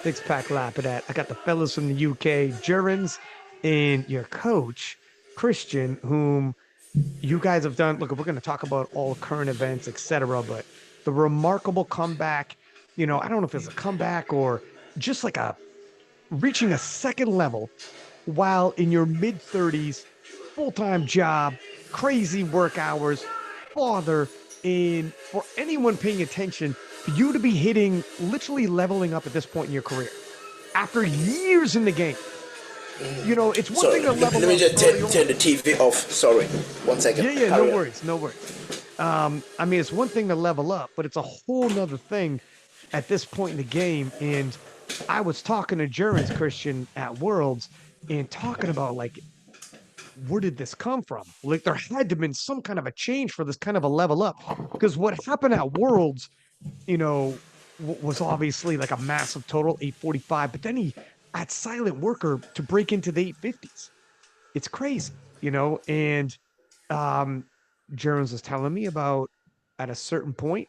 Six-pack Lapadat. I got the fellas from the UK, Jurins, and your coach, Christian, whom you guys have done. Look, we're going to talk about all current events, etc. But the remarkable comeback, I don't know if it's a comeback or just like a reaching a second level while in your mid 30s, full-time job, crazy work hours, father, and for anyone paying attention, for you to be hitting literally leveling up at this point in your career after years in the game. It's one Sorry, thing to let level me up just early turn on. the TV off. Sorry, 1 second. Yeah, yeah, no Carry on. worries, no worries. I mean, it's one thing to level up, but it's a whole nother thing at this point in the game. And I was talking to Jurins Christian at Worlds and talking about like, where did this come from? Like, there had to have been some kind of a change for this kind of a level up. Because what happened at Worlds, you know, was obviously like a massive total, 845, but then he at Silent Worker to break into the 850s. It's crazy, and um Jones was telling me about at a certain point,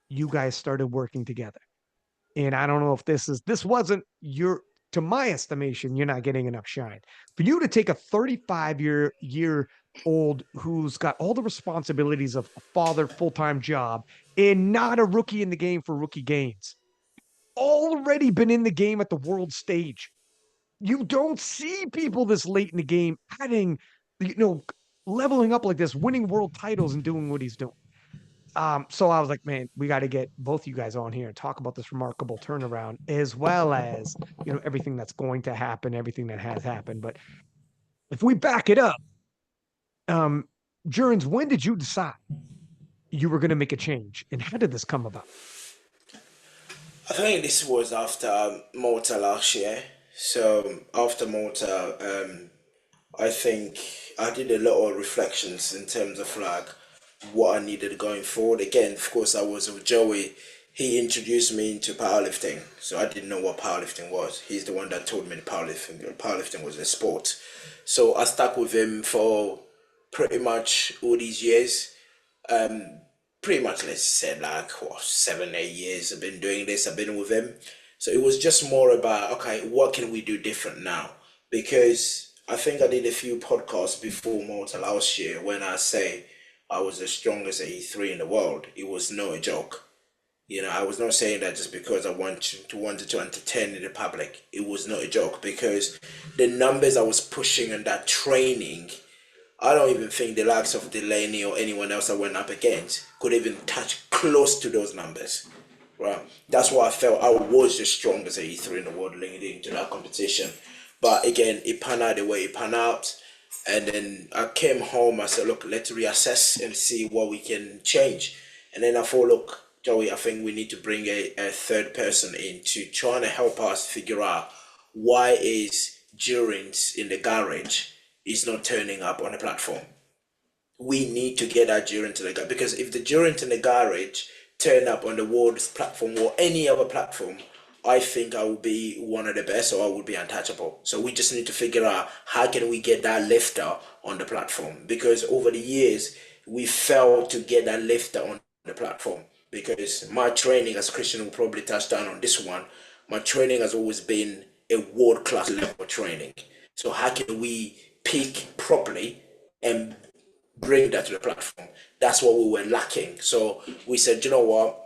you guys started working together. And I don't know if this wasn't your, to my estimation, you're not getting enough shine. For you to take a 35-year old who's got all the responsibilities of a father, full-time job, and not a rookie in the game for rookie gains, already been in the game at the world stage. You don't see people this late in the game adding, you know, leveling up like this, winning world titles and doing what he's doing. So I was like, man, we got to get both you guys on here and talk about this remarkable turnaround, as well as, everything that's going to happen, everything that has happened. But if we back it up, um, Jurins, when did you decide you were going to make a change, and how did this come about? I think this was after Malta last year. So after Malta, I think I did a lot of reflections in terms of like what I needed going forward. Again, of course, I was with Joey. He introduced me into powerlifting, so I didn't know what powerlifting was. He's the one that told me the powerlifting was a sport. So I stuck with him for pretty much all these years. Pretty much, let's say, like what, 7 8 years I've been doing this. I've been with him, so it was just more about, okay, what can we do different now? Because I think I did a few podcasts before Malta last year when I say I was the strongest 83 in the world. It was no joke. I was not saying that just because I wanted to entertain the public. It was not a joke because the numbers I was pushing in that training, I don't even think the likes of Delaney or anyone else I went up against could even touch close to those numbers. Right. That's why I felt I was the strongest 83 in the world leading into that competition. But again, it panned out the way it panned out. And then I came home, I said, look, let's reassess and see what we can change. And then I thought, look, Joey, I think we need to bring a third person in to try to help us figure out why is Jurins in the garage is not turning up on the platform. We need to get that Durant to the garage because if the Durant in the garage turn up on the world's platform or any other platform, I think I will be one of the best or I will be untouchable. So we just need to figure out how can we get that lifter on the platform because over the years we failed to get that lifter on the platform because my training, as Christian will probably touch down on this one, my training has always been a world class level training. So how can we peak properly and bring that to the platform? That's what we were lacking. So we said, you know what?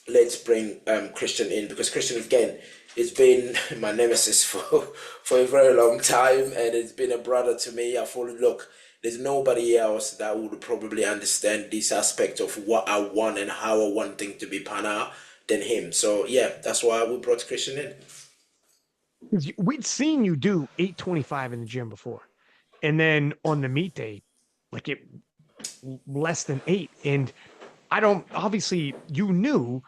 Let's bring Christian in because Christian again it's been my nemesis for a very long time, and it's been a brother to me. I thought, look, there's nobody else that would probably understand this aspect of what I want and how I want things to be pan out than him. So yeah, that's why we brought Christian in. We'd seen you do 825 in the gym before. And then on the meet day, like it less than eight. And I don't, obviously, you knew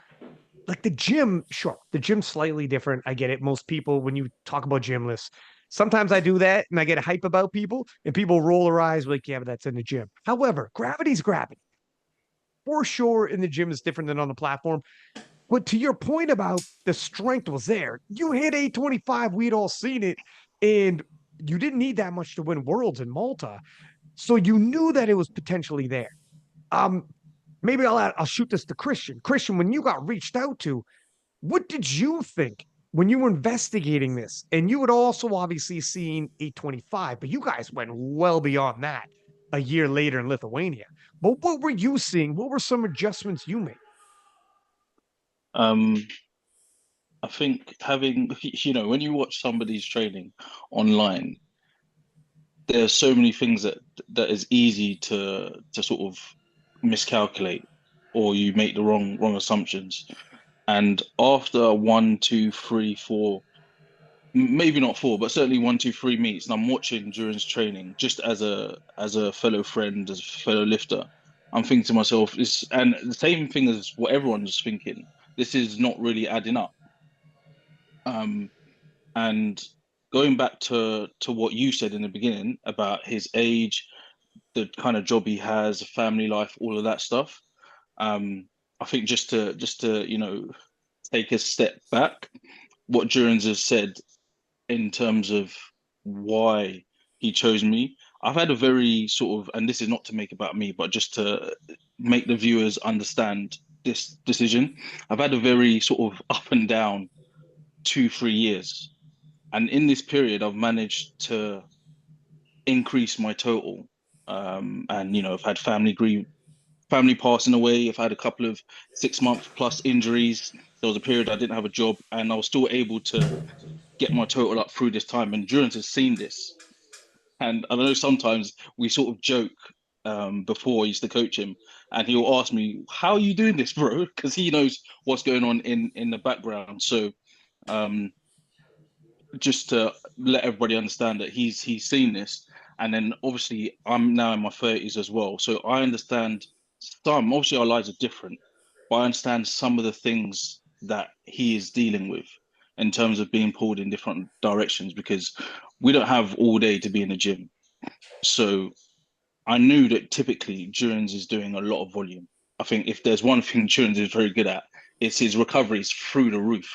like the gym, sure, the gym's slightly different. I get it. Most people, when you talk about gym lists, sometimes I do that and I get hype about people and people roll their eyes like, yeah, but that's in the gym. However, gravity's gravity. For sure, in the gym is different than on the platform. But to your point about the strength was there, you hit 825. We'd all seen it. And you didn't need that much to win worlds in Malta. So you knew that it was potentially there. Um, Maybe I'll shoot this to Christian. Christian, when you got reached out to, what did you think when you were investigating this, and you had also obviously seen 825, but you guys went well beyond that a year later in Lithuania. But what were you seeing? What were some adjustments you made? Um, I think having, when you watch somebody's training online, there's so many things that is easy to sort of miscalculate, or you make the wrong assumptions. And after one, two, three, four, maybe not four, but certainly one, two, three meets, and I'm watching Jurins training just as a fellow friend, as a fellow lifter. I'm thinking to myself, this, and the same thing as what everyone's thinking. This is not really adding up. Um, and going back to what you said in the beginning about his age, the kind of job he has, family life, all of that stuff. I think just to take a step back, what Jurgens has said in terms of why he chose me. I've had a very sort of, and this is not to make about me, but just to make the viewers understand this decision. I've had a very sort of up and down 2, 3 years. And in this period, I've managed to increase my total. And I've had family passing away. I've had a couple of 6 month plus injuries. There was a period I didn't have a job, and I was still able to get my total up through this time. And Durance has seen this, and I know sometimes we sort of joke. Before I used to coach him, and he'll ask me, "How are you doing this, bro?" Because he knows what's going on in the background. So, um, just to let everybody understand that he's seen this, and then obviously I'm now in my 30s as well, so I understand some. Obviously, our lives are different, but I understand some of the things that he is dealing with in terms of being pulled in different directions because we don't have all day to be in the gym. So I knew that typically Jurins is doing a lot of volume. I think if there's one thing Jurins is very good at, it's his recoveries through the roof.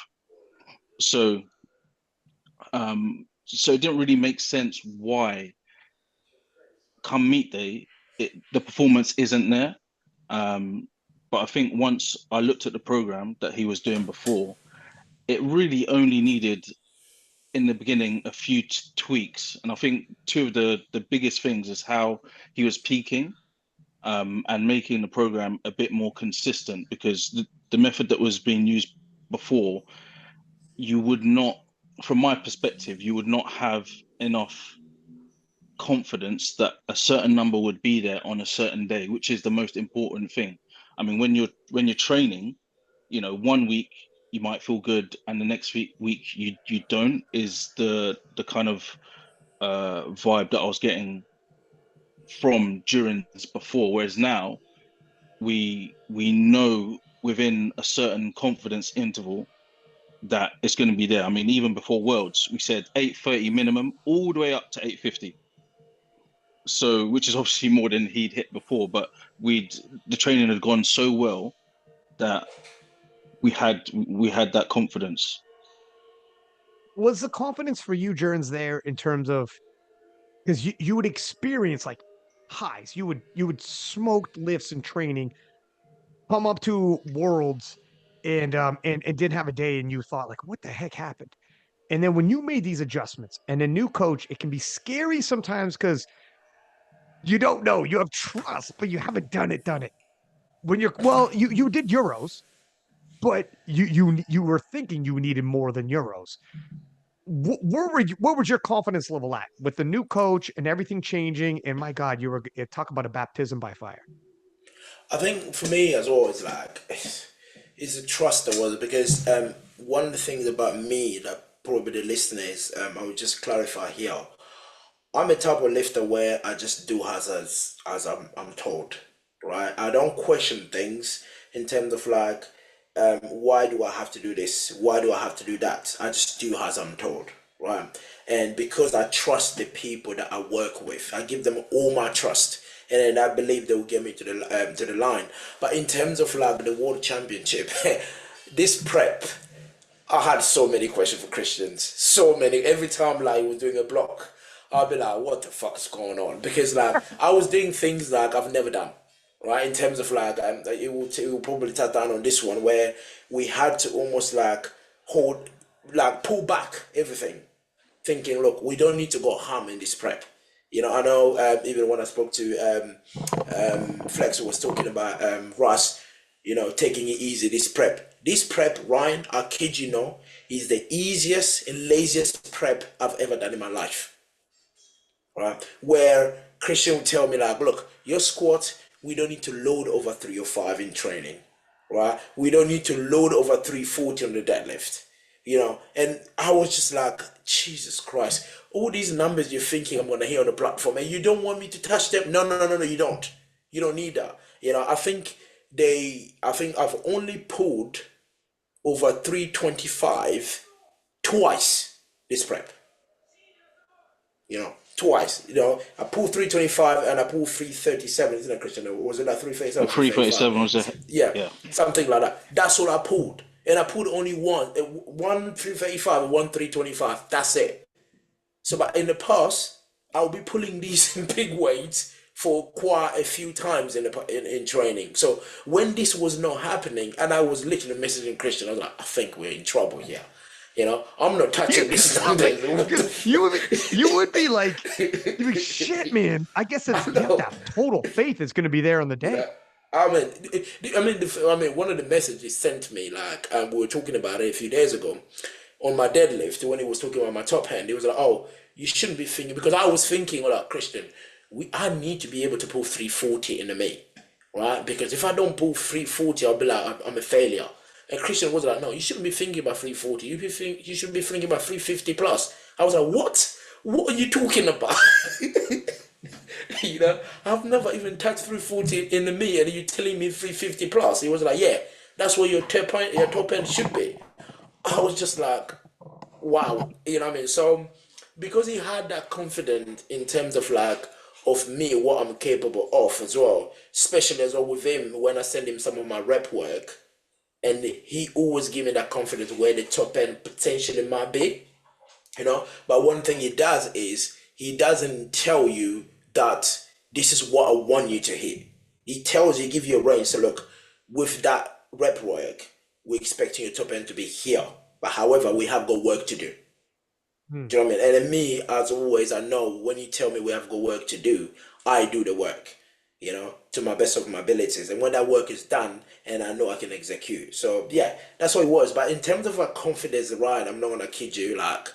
So so it didn't really make sense why come meet day the performance isn't there. Um, but I think once I looked at the program that he was doing before, it really only needed in the beginning a few tweaks. And I think two of the biggest things is how he was peaking and making the program a bit more consistent because the method that was being used before, you would not, from my perspective, you would not have enough confidence that a certain number would be there on a certain day, which is the most important thing. I mean, when you're training, one week you might feel good, and the next week you don't. Is the kind of vibe that I was getting from during this before. Whereas now we know within a certain confidence interval that it's going to be there. I mean, even before Worlds, we said 8:30 minimum, all the way up to 8:50. So, which is obviously more than he'd hit before, but we'd the training had gone so well that we had that confidence. Was the confidence for you, Jurgens, there in terms of because you would experience like highs, you would smoke lifts in training, come up to worlds and didn't have a day and you thought like, what the heck happened? And then when you made these adjustments and a new coach, it can be scary sometimes because you don't know. You have trust, but you haven't done it. When you're you did Euros, but you were thinking you needed more than Euros. What was your confidence level at with the new coach and everything changing? And my God, you were talk about a baptism by fire. I think for me as well, it's like it's a trust that was because one of the things about me that probably the listeners I would just clarify here. I'm a type of lifter where I just do as I'm told, right? I don't question things in terms of like, why do I have to do this? Why do I have to do that? I just do as I'm told, right? And because I trust the people that I work with, I give them all my trust, and then I believe they will get me to the line. But in terms of like the world championship, this prep. I had so many questions for Christians. So many. Every time like he was doing a block, I'll be like, what the fuck's going on? Because like I was doing things like I've never done. Right? In terms of like it will probably touch down on this one where we had to almost like hold like pull back everything, thinking, look, we don't need to go ham in this prep. You know, I know even when I spoke to Flex, who was talking about Russ, you know, taking it easy. This prep, Ryan, I kid you no, is the easiest and laziest prep I've ever done in my life. Right? Where Christian would tell me like, look, your squat, we don't need to load over 305 in training, right? We don't need to load over 340 on the deadlift, you know. And I was just like, Jesus Christ, all these numbers you're thinking I'm gonna hear on the platform, and you don't want me to touch them? No, no, no, no, no, you don't. You don't need that. You know, I think I've only pulled over 325 twice this prep. You know, twice. You know, I pulled 325 and I pulled 337, isn't it, Christian? Or was it like 337 or 337 was 335? Yeah, yeah. something like that. That's all I pulled. And I pulled only one 335 and one 325. That's it. So, but in the past, I'll be pulling these big weights for quite a few times in training. So when this was not happening, and I was literally messaging Christian, I was like, I think we're in trouble here. You know, I'm not touching this. You would be like, shit, man. I guess it's you have to have total faith it's going to be there on the day. Yeah. One of the messages sent me, like, we were talking about it a few days ago on my deadlift when he was talking about my top hand. He was like, "Oh, you shouldn't be thinking," because I was thinking, well, like, Christian, I need to be able to pull 340 in the meet, right? Because if I don't pull 340, I'll be like, I'm a failure. And Christian was like, "No, you shouldn't be thinking about 340. You should be thinking about 350 plus." I was like, "What? What are you talking about?" You know, I've never even touched 340 in the meet, and you're telling me 350 plus. He was like, "Yeah, that's where your top end should be." I was just like, wow, you know what I mean? So because he had that confidence in terms of like of me, what I'm capable of as well, especially as well with him when I send him some of my rep work, and he always give me that confidence where the top end potentially might be, you know. But one thing he does is he doesn't tell you that this is what I want you to hit. He tells you, give you a range. So look, with that rep work, we're expecting your top end to be here. But however, we have got work to do. Hmm. Do you know what I mean? And then me, as always, I know when you tell me we have got work to do, I do the work, you know, to my best of my abilities. And when that work is done, and I know I can execute. So yeah, that's what it was. But in terms of a confidence, right, I'm not gonna kid you, like,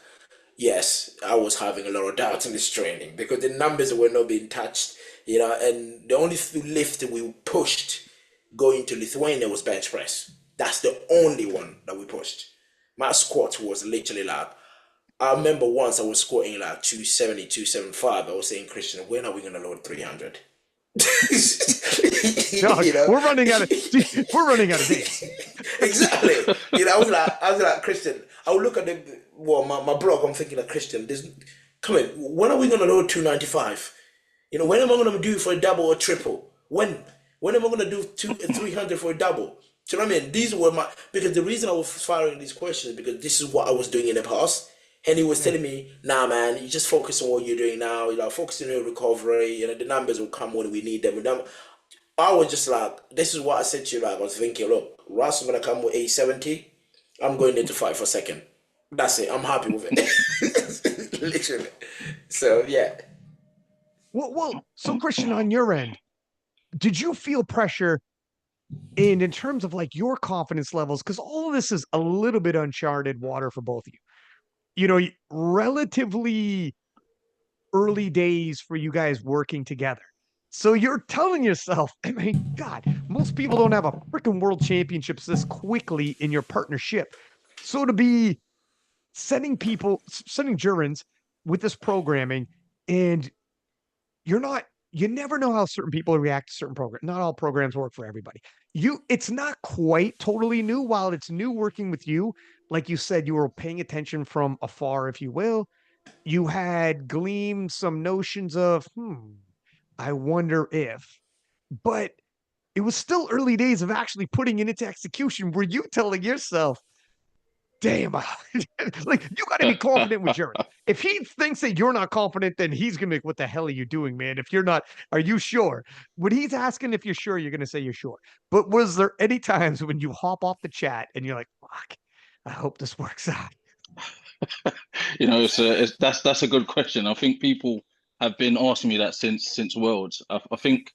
yes, I was having a lot of doubt in this training because the numbers were not being touched, you know, and the only lift we pushed going to Lithuania was bench press. That's the only one that we pushed. My squat was literally like, I remember once I was squatting like 270, 275. I was saying, Christian, when are we going to load 300? Dog, You know? we're running out of days. Exactly. You know, I was like, Christian, I would look at my blog, I'm thinking like, Christian, come on, when are we going to load 295? You know, when am I going to do for a double or triple? When am I going to do 300 for a double? Do you know what I mean? These were because the reason I was firing these questions is because this is what I was doing in the past. And he was telling me, nah, man, you just focus on what you're doing now. You know, focus on your recovery. You know, the numbers will come when we need them. I was just like, this is what I said to you. Like, I was thinking, look, Russ is gonna come with 870. I'm going there to fight for second. That's it. I'm happy with it. Literally. So yeah. So Christian, on your end, did you feel pressure? And in terms of like your confidence levels, because all of this is a little bit uncharted water for both of you. You know, relatively early days for you guys working together. So you're telling yourself, I mean, God, most people don't have a freaking world championships this quickly in your partnership. So to be sending Jurins with this programming, and you never know how certain people react to certain programs. Not all programs work for everybody. It's not quite totally new. While it's new working with you, like you said, you were paying attention from afar, if you will. You had gleamed some notions of, I wonder if, but it was still early days of actually putting it into execution. Were you telling yourself, damn, like you got to be confident with Jared. If he thinks that you're not confident, then he's gonna be like, "What the hell are you doing, man? If you're not, are you sure?" When he's asking if you're sure, you're gonna say you're sure. But was there any times when you hop off the chat and you're like, "Fuck, I hope this works out"? That's a good question. I think people have been asking me that since Worlds. I think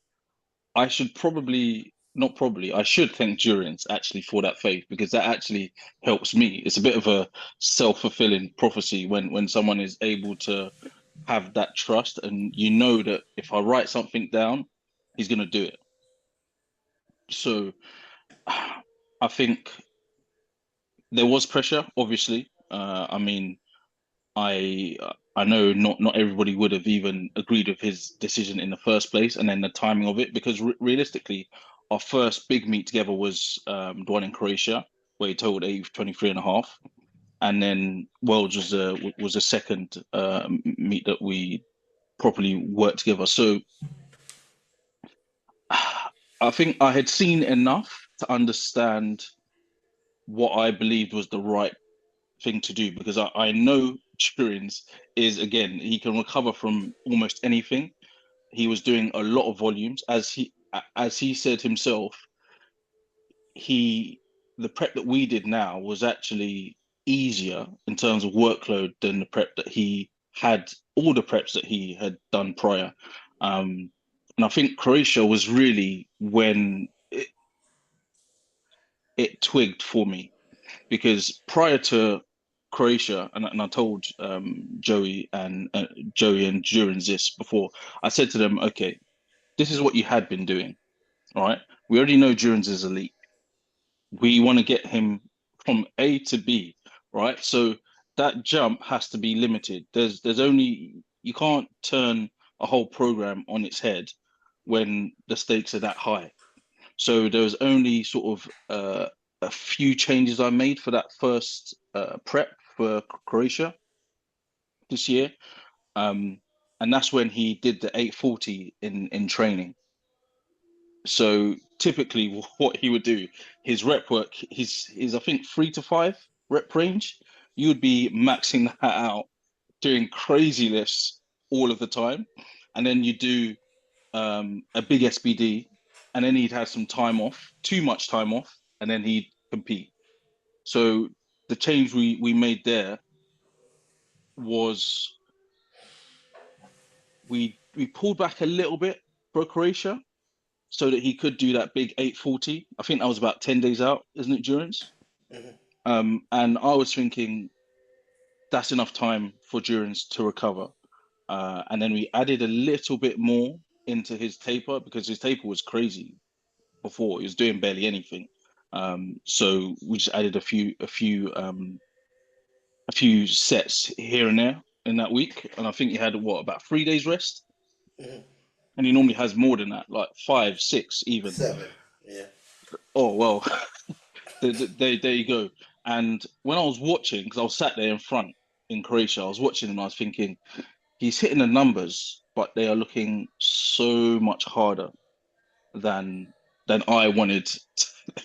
I should probably not probably I should thank Jurins actually for that faith because that actually helps me. It's a bit of a self-fulfilling prophecy when someone is able to have that trust and you know that if I write something down, he's going to do it. So I think there was pressure, obviously. I mean, I know not everybody would have even agreed with his decision in the first place, and then the timing of it, because realistically, our first big meet together was the one in Croatia, where he totaled 23 and a half, and then Worlds was a second meet that we properly worked together. So I think I had seen enough to understand what I believed was the right thing to do because I know Jurins is again he can recover from almost anything. He was doing a lot of volumes as he said himself. He the prep that we did now was actually easier in terms of workload than the prep that he had all the preps that he had done prior. And I think Croatia was really when it twigged for me because prior to Croatia, and I told Joey and Jurins this before, I said to them, okay, this is what you had been doing, all right? We already know Jurins is elite. We want to get him from A to B, right? So that jump has to be limited. There's only you can't turn a whole program on its head when the stakes are that high. So there was only sort of a few changes I made for that first prep for Croatia this year. Um, and that's when he did the 840 in training. So typically what he would do, his rep work, his I think 3 to 5 rep range, you would be maxing that out, doing crazy lifts all of the time. And then you do a big SBD, and then he'd have some time off, too much time off, and then he'd compete. So the change we made there was we pulled back a little bit for Croatia so that he could do that big 840. I think that was about 10 days out, isn't it, Durance? Mhm. And I was thinking that's enough time for Durance to recover. And then we added a little bit more into his taper because his taper was crazy before. He was doing barely anything. So we just added a few sets here and there in that week, and I think he had what about 3 days rest, Mhm. and he normally has more than that, like 5, 6, even. 7. Yeah. Oh well, there you go. And when I was watching, because I was sat there in front in Croatia, I was watching him. I was thinking he's hitting the numbers, but they are looking so much harder than I wanted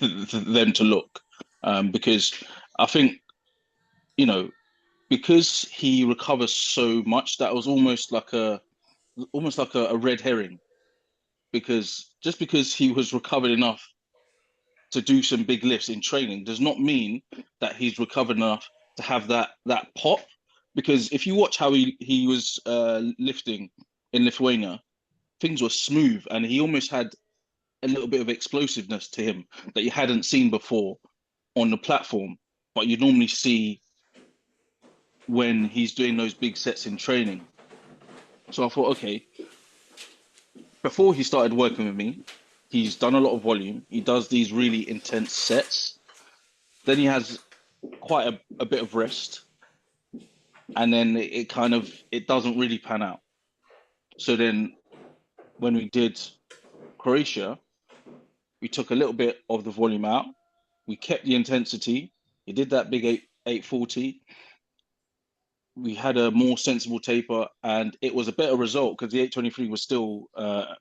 them to look, because I think you know because he recovers so much that was almost like a red herring because just because he was recovered enough to do some big lifts in training does not mean that he's recovered enough to have that pop. Because if you watch how he was lifting in Lithuania, things were smooth and he almost had a little bit of explosiveness to him that you hadn't seen before on the platform, but you normally see when he's doing those big sets in training. So I thought, okay, before he started working with me, he's done a lot of volume. He does these really intense sets. Then he has quite a bit of rest, and then it kind of it doesn't really pan out. So then when we did Croatia, we took a little bit of the volume out. We kept the intensity. He did that big 840. We had a more sensible taper, and it was a better result because the 823 was still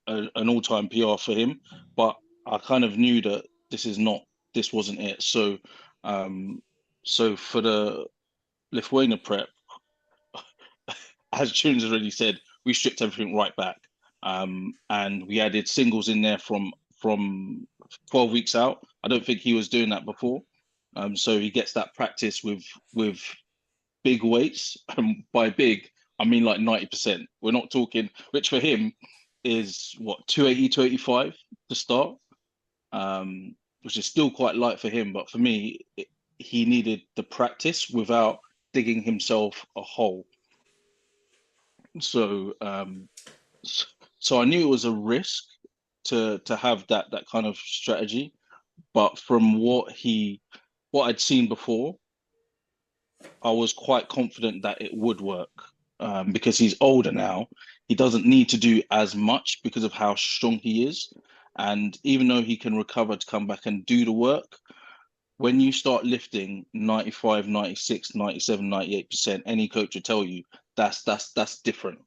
an all-time PR for him. But I kind of knew that this wasn't it. So, so for the Lithuania prep, as Tunes has already said, we stripped everything right back, and we added singles in there from 12 weeks out. I don't think he was doing that before, so he gets that practice with big weights. And by big, I mean like 90%. We're not talking, which for him is what, 280, 285 to start, which is still quite light for him. But for me, he needed the practice without digging himself a hole. So, so I knew it was a risk to have that kind of strategy. But from what I'd seen before, I was quite confident that it would work, because he's older now. He doesn't need to do as much because of how strong he is. And even though he can recover to come back and do the work, when you start lifting 95, 96, 97, 98%, any coach will tell you that's different.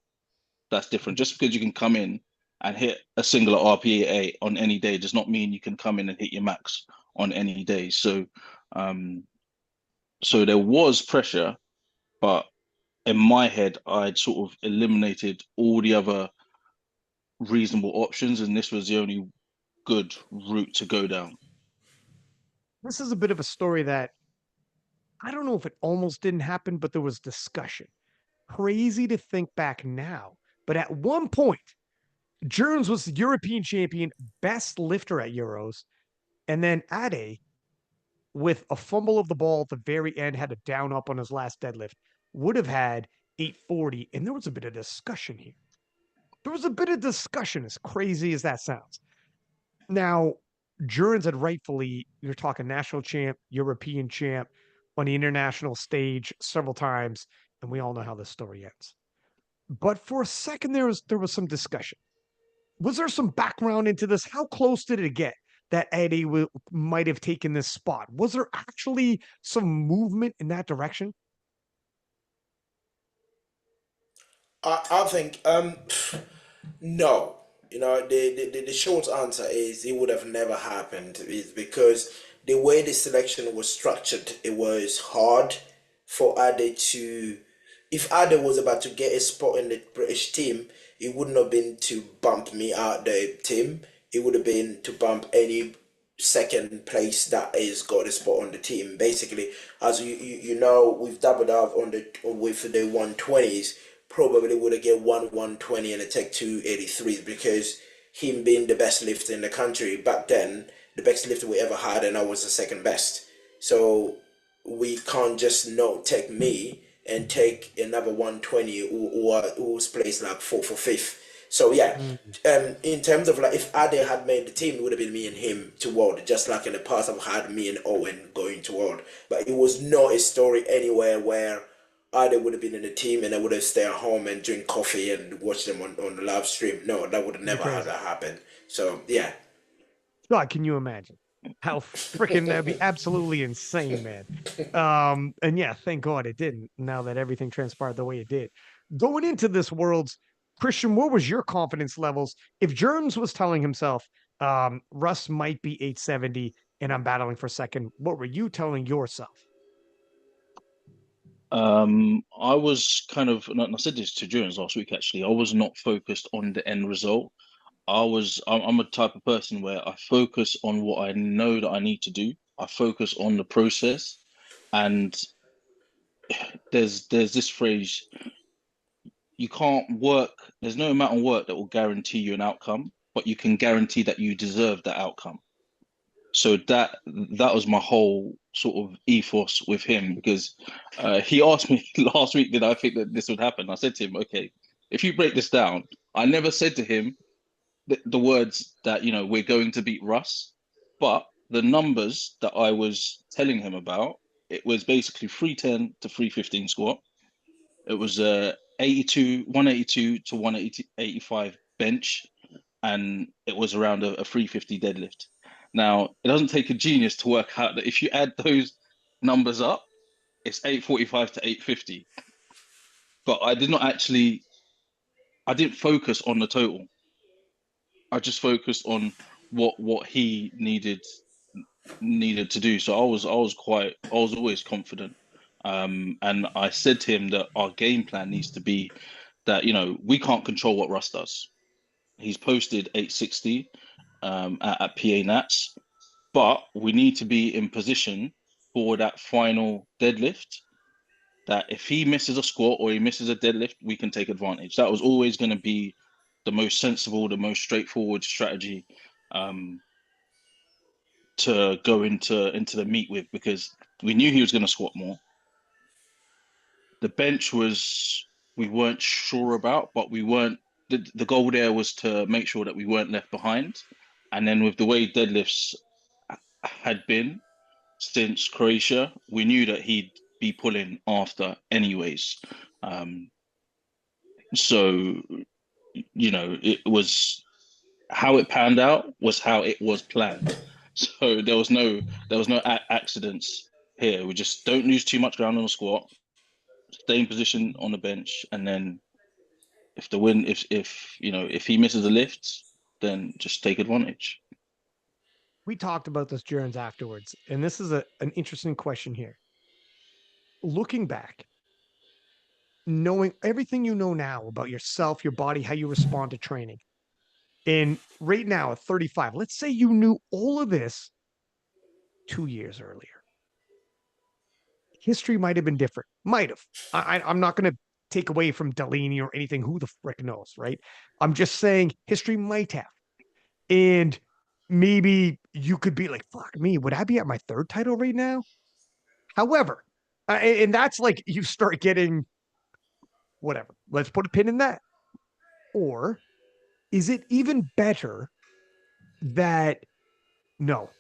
That's different. Just because you can come in and hit a singular RPA on any day does not mean you can come in and hit your max on any day. So, so there was pressure, but in my head, I'd sort of eliminated all the other reasonable options, and this was the only good route to go down. This is a bit of a story that I don't know if it almost didn't happen, but there was discussion. Crazy to think back now, but at one point, Jurins was the European champion, best lifter at Euros, and then Ade, with a fumble of the ball at the very end, had a down up on his last deadlift, would have had 840, and there was a bit of discussion here. There was a bit of discussion, as crazy as that sounds. Now, Jurins had rightfully, you're talking national champ, European champ, on the international stage several times, and we all know how this story ends. But for a second, there was some discussion. Was there some background into this? How close did it get that Eddie might have taken this spot? Was there actually some movement in that direction? I think no. You know, the short answer is it would have never happened, is because the way the selection was structured, it was hard for Ade to. If Ade was about to get a spot in the British team, it wouldn't have been to bump me out the team. It would have been to bump any second place that is got a spot on the team. Basically, as you know, we've doubled up on the with the 120s. Probably would have get 120 and a take 283 because him being the best lifter in the country back then, the best lifter we ever had, and I was the second best. So we can't just not take me and take another 120 who's placed like fourth or fifth. So yeah, Mm, in terms of like if Ade had made the team, it would have been me and him to world, just like in the past I've had me and Owen going to world. But it was not a story anywhere where Ade would have been in the team and I would have stayed at home and drink coffee and watch them on the live stream. No, that would have you're never had crazy. that happen. So yeah. God, can you imagine how freaking that'd be absolutely insane, man. And yeah, thank God it didn't. Now that everything transpired the way it did, going into this world's Christian, what was your confidence levels? If Jurgens was telling himself, Russ might be 870 and I'm battling for second, what were you telling yourself? I was kind of, and I said this to Jurins last week actually, I was not focused on the end result. I'm a type of person where I focus on what I know that I need to do. I focus on the process. And there's this phrase, you can't work, there's no amount of work that will guarantee you an outcome, but you can guarantee that you deserve that outcome. So that was my whole sort of ethos with him, because he asked me last week, did I think that this would happen? I said to him, okay, if you break this down, I never said to him the words that, you know, we're going to beat Russ, but the numbers that I was telling him about, it was basically 310 to 315 squat. It was 182 to 185 bench, and it was around a 350 deadlift. Now, it doesn't take a genius to work out that if you add those numbers up, it's 845 to 850. But I didn't focus on the total. I just focused on what he needed to do. So I was always confident. And I said to him that our game plan needs to be that, you know, we can't control what Russ does. He's posted 860 at PA Nats, but we need to be in position for that final deadlift that if he misses a squat or he misses a deadlift, we can take advantage. That was always going to be the most sensible, the most straightforward strategy to go into the meet with, because we knew he was going to squat more. The bench we weren't sure about, but we weren't. The goal there was to make sure that we weren't left behind. And then with the way deadlifts had been since Croatia, we knew that he'd be pulling after anyways. So, it was how it panned out was how it was planned. So there was no accidents here. We just don't lose too much ground on the squat, stay in position on the bench, and then if he misses a lift, then just take advantage. We talked about this, Jurins, afterwards, and this is an interesting question here. Looking back, knowing everything you know now about yourself, your body, how you respond to training, and right now at 35, let's say you knew all of this 2 years earlier. History might have been different. Might have. I'm not going to take away from Delaney or anything. Who the frick knows, right? I'm just saying history might have. And maybe you could be like, fuck me, would I be at my third title right now? However, and that's like you start getting whatever. Let's put a pin in that. Or is it even better that no,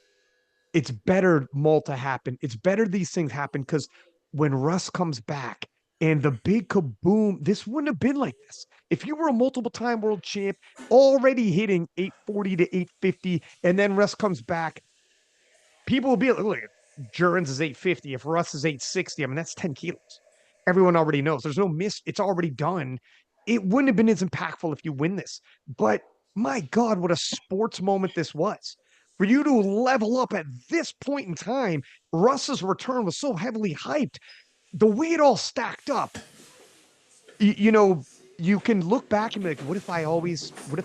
it's better Malta happen. It's better these things happen because when Russ comes back and the big kaboom, this wouldn't have been like this. If you were a multiple time world champ, already hitting 840 to 850, and then Russ comes back, people will be like, look, Jurins is 850. If Russ is 860, I mean, that's 10 kilos. Everyone already knows. There's no miss. It's already done. It wouldn't have been as impactful if you win this. But my God, what a sports moment this was. For you to level up at this point in time, Russ's return was so heavily hyped. The way it all stacked up, you can look back and be like, what if I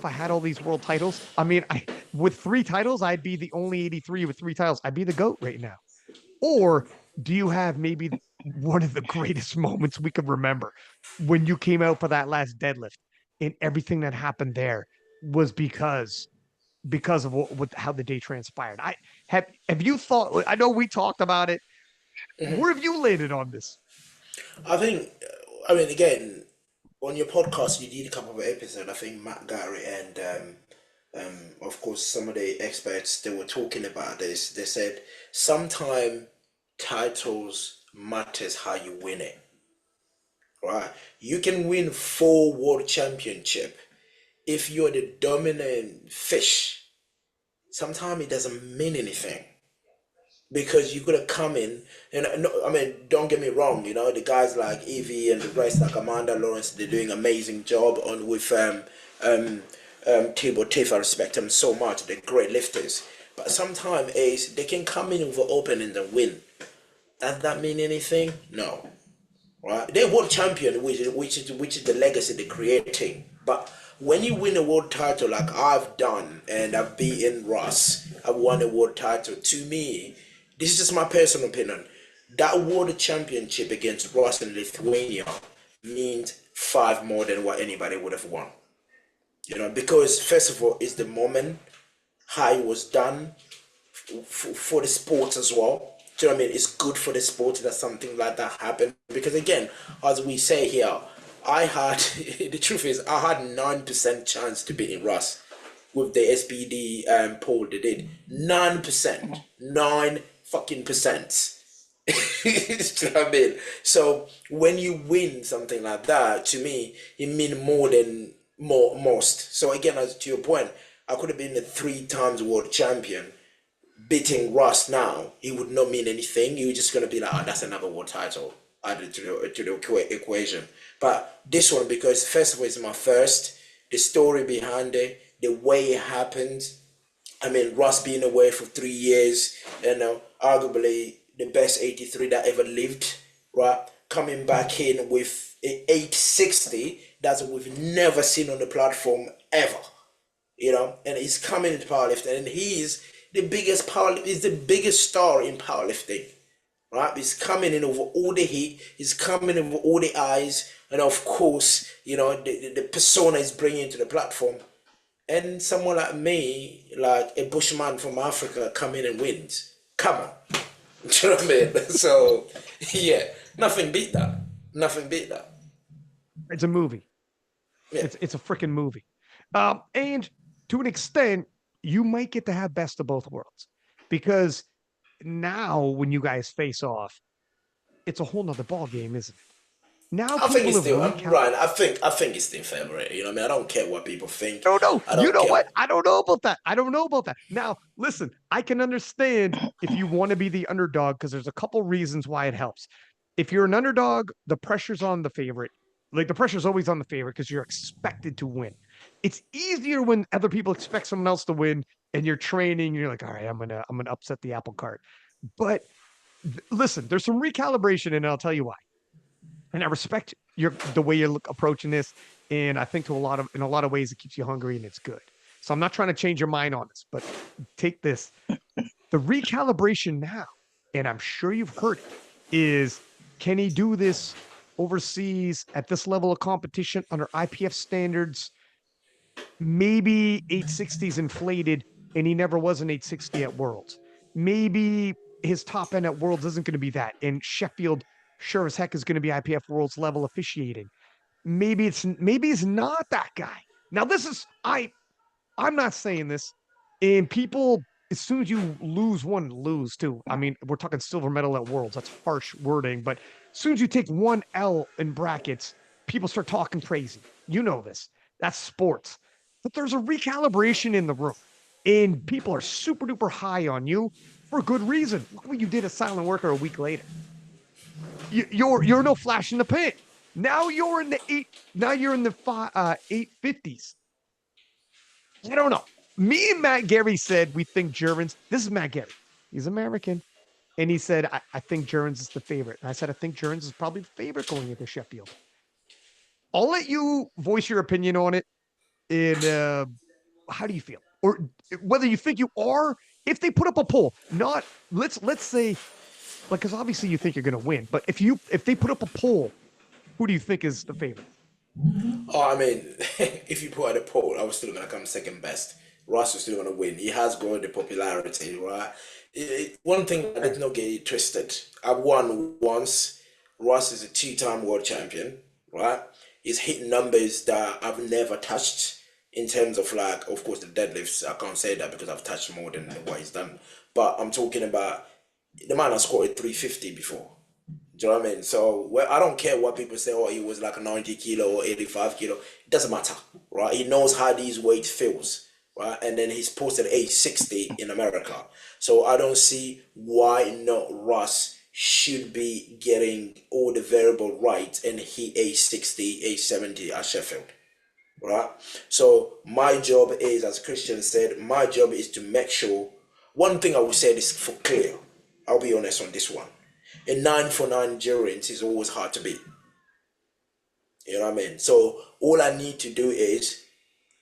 had all these world titles? I mean, with 3 titles, I'd be the only 83 with 3 titles. I'd be the GOAT right now. Or do you have maybe one of the greatest moments we could remember when you came out for that last deadlift and everything that happened there was because of how the day transpired? Have you thought? I know we talked about it. Where have you landed on this? I think, I mean, again, on your podcast, you did a couple of episodes. I think Matt Gary and, of course, some of the experts they were talking about this. They said sometimes titles matters how you win it. Right? You can win 4 world championship if you're the dominant fish. Sometimes it doesn't mean anything because you could have come in and no, I mean, don't get me wrong, the guys like Evie and the rest, like Amanda Lawrence, they're doing amazing job on with Thibaut Tiff. I respect them so much. They're great lifters, but sometimes is they can come in with an opening and win. Does that mean anything? No. Right? They're world champion, which is the legacy they're creating. But when you win a world title like I've done and I've beaten Russ, I've won a world title. To me, this is just my personal opinion. That world championship against Russ in Lithuania means 5 more than what anybody would have won. Because first of all, it's the moment, how it was done for the sport as well. Do you know what I mean? It's good for the sport that something like that happened. Because again, as we say here, I had the truth is I had 9% chance to beat Russ with the SPD poll they did. 9%. 9 fucking percent. Do you know what I mean? So when you win something like that, to me, it means more than most. So again, as to your point, I could have been a 3 times world champion. Beating Russ now, it would not mean anything. You're just going to be like, oh, that's another world title added to the equation. But this one, because first of all, it's my first, the story behind it, the way it happened. I mean, Russ being away for 3 years, arguably the best 83 that ever lived, right? Coming back in with an 860 that we've never seen on the platform ever, and he's coming into powerlifting, and he's the biggest star in powerlifting, right? He's coming in over all the heat. He's coming in over all the eyes, and of course, the persona is bringing to the platform. And someone like me, like a bushman from Africa, come in and wins. Come on, do you know what I mean? So, yeah, nothing beat that. Nothing beat that. It's a movie. Yeah. It's a freaking movie. And to an extent, you might get to have best of both worlds because now when you guys face off, it's a whole nother ball game, isn't it? Now I think people it's have still recalculated. Ryan. I think it's still favorite. You know what I mean? I don't care what people think. No, no, I you don't know care. what? I don't know about that. I don't know about that. Now, listen, I can understand if you want to be the underdog because there's a couple reasons why it helps. If you're an underdog, the pressure's on the favorite. Like the pressure's always on the favorite because you're expected to win. It's easier when other people expect someone else to win and you're training. And you're like, all right, I'm gonna upset the apple cart. But listen, there's some recalibration, and I'll tell you why. And I respect the way you're approaching this, and I think in a lot of ways it keeps you hungry and it's good. So I'm not trying to change your mind on this, but take this. The recalibration now, and I'm sure you've heard it, is can he do this overseas at this level of competition under IPF standards? Maybe 860s inflated, and he never was an 860 at Worlds. Maybe his top end at Worlds isn't going to be that, and Sheffield sure as heck is going to be IPF Worlds level officiating. Maybe it's not that guy. Now this is I'm not saying this, and people as soon as you lose one, lose too. I mean, we're talking silver medal at Worlds. That's harsh wording, but as soon as you take one L in brackets, people start talking crazy. You know this. That's sports. But there's a recalibration in the room, and people are super duper high on you for good reason. Look what you did at Silent Worker a week later. You're no flash in the pan. Now you're in the eight. Now you're in the 850s. I don't know. Me and Matt Gary said we think Jurins. This is Matt Gary. He's American, and he said I think Jurins is the favorite. And I said I think Jurins is probably the favorite going into Sheffield. I'll let you voice your opinion on it. And how do you feel, or whether you think you are? If they put up a poll, not let's say like because obviously you think you're going to win, but if they put up a poll, who do you think is the favorite? Oh, I mean, if you put out a poll, I was still gonna come second best. Russ is still gonna win. He has grown the popularity, right? One thing I did not get it twisted. I won once. Russ is a two-time world champion, right? He's hitting numbers that I've never touched in terms of like, of course, the deadlifts. I can't say that because I've touched more than what he's done. But I'm talking about the man has scored 350 before. Do you know what I mean? So I don't care what people say. Oh, he was like a 90 kilo or 85 kilo. It doesn't matter, right? He knows how these weight feels, right? And then he's posted 860 in America. So I don't see why not Russ should be getting all the variable right and he 860, 870 at Sheffield, right? So my job is, as Christian said, my job is to make sure. One thing I will say this for clear. I'll be honest on this one. A 9 for 9 Jurins is always hard to beat. You know what I mean? So all I need to do is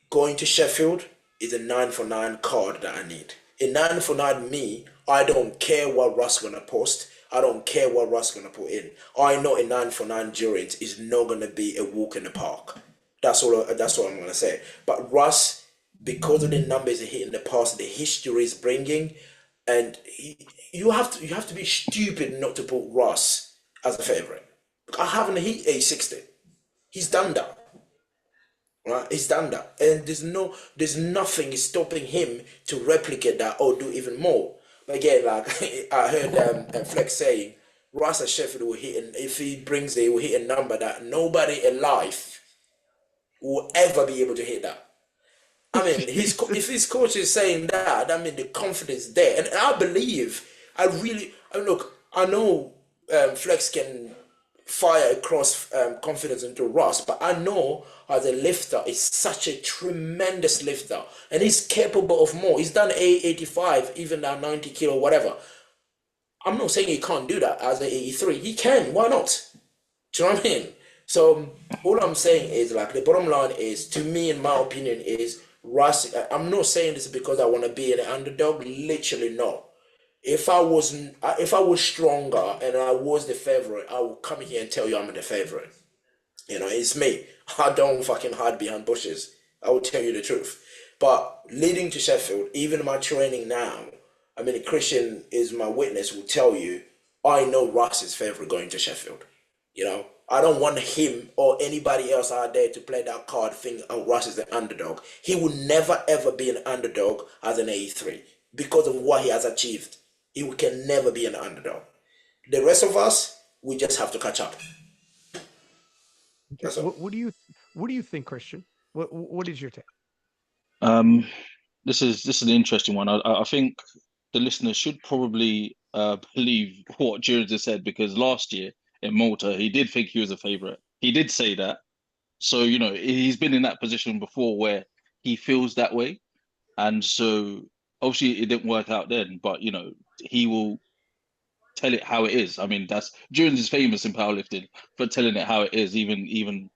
going to Sheffield is a 9 for 9 card that I need. A 9 for 9 me, I don't care what Russ gonna post. I don't care what Russ gonna put in. I know a 9 for 9 Jurins is not gonna be a walk in the park. That's all I'm gonna say. But Russ, because of the numbers he hit in the past, the history is bringing, and you have to be stupid not to put Russ as a favorite. I haven't hit 860. He's done that. Right? He's done that. And there's nothing is stopping him to replicate that or do even more. But again, like I heard Flex saying, Russ at Sheffield will hit, and if he brings it, he will hit a number that nobody alive will ever be able to hit that. I mean, if his coach is saying that, I mean, the confidence there, and I believe, look, I know Flex can fire across confidence into Russ, but I know as a lifter, is such a tremendous lifter, and he's capable of more. He's done 85, even at 90 kilo, whatever. I'm not saying he can't do that as an 83. He can. Why not? Do you know what I mean? So all I'm saying is like the bottom line is, to me, in my opinion, is Russ. I'm not saying this because I want to be an underdog. Literally not. if I was stronger and I was the favorite, I would come here and tell you I'm the favorite. It's me. I don't fucking hide behind bushes. I will tell you the truth. But leading to Sheffield, even my training now, I mean, Christian is my witness, will tell you, I know Russ is favorite going to Sheffield. I don't want him or anybody else out there to play that card thing. Oh, Russ is the underdog. He will never ever be an underdog as an 83 because of what he has achieved. He can never be an underdog. The rest of us, we just have to catch up. Okay. That's all. What do you think, Christian? What is your take? Um, this is an interesting one. I think the listeners should probably believe what Jurins has said because last year in Malta he did think he was a favourite. He did say that. So, he's been in that position before where he feels that way. And so obviously it didn't work out then, but he will tell it how it is. I mean, that's Jones is famous in powerlifting for telling it how it is, even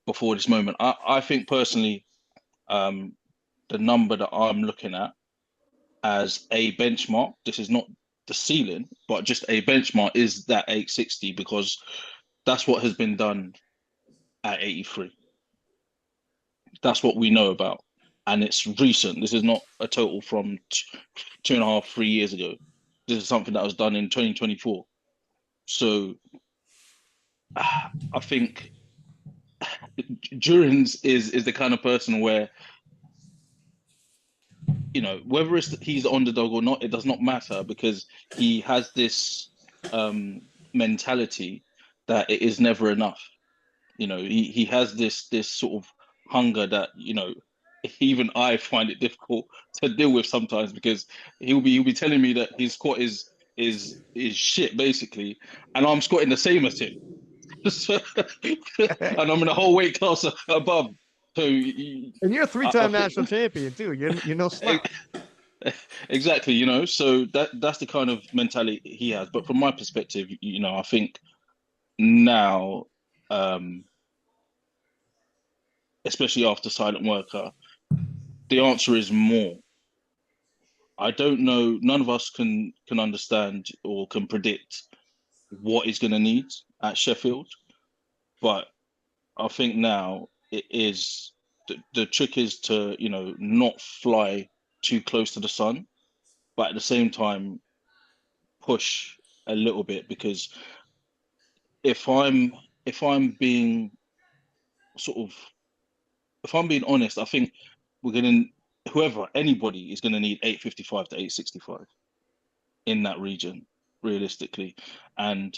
before this moment. I think personally, um, the number that I'm looking at as a benchmark, this is not the ceiling, but just a benchmark is that 860 because that's what has been done at 83. That's what we know about. And it's recent. This is not a total from 2.5, 3 years ago. This is something that was done in 2024. So I think Jurins is the kind of person where, whether he's the underdog or not, it does not matter because he has this mentality that it is never enough. He has this sort of hunger that, even I find it difficult to deal with sometimes because he'll be telling me that his squat is shit basically, and I'm squatting the same as him. So, and I'm in a whole weight class above. So And you're a I three-time think national champion too. You're no slouch. exactly, so that's the kind of mentality he has. But from my perspective, I think now, um, especially after Silent Worker, the answer is more. I don't know. None of us can understand or can predict what he's going to need at Sheffield, but I think now it is the trick is to not fly too close to the sun, but at the same time push a little bit because if I'm if I'm being sort of if I'm being honest, I think we're gonna whoever anybody is gonna need 855 to 865 in that region realistically, and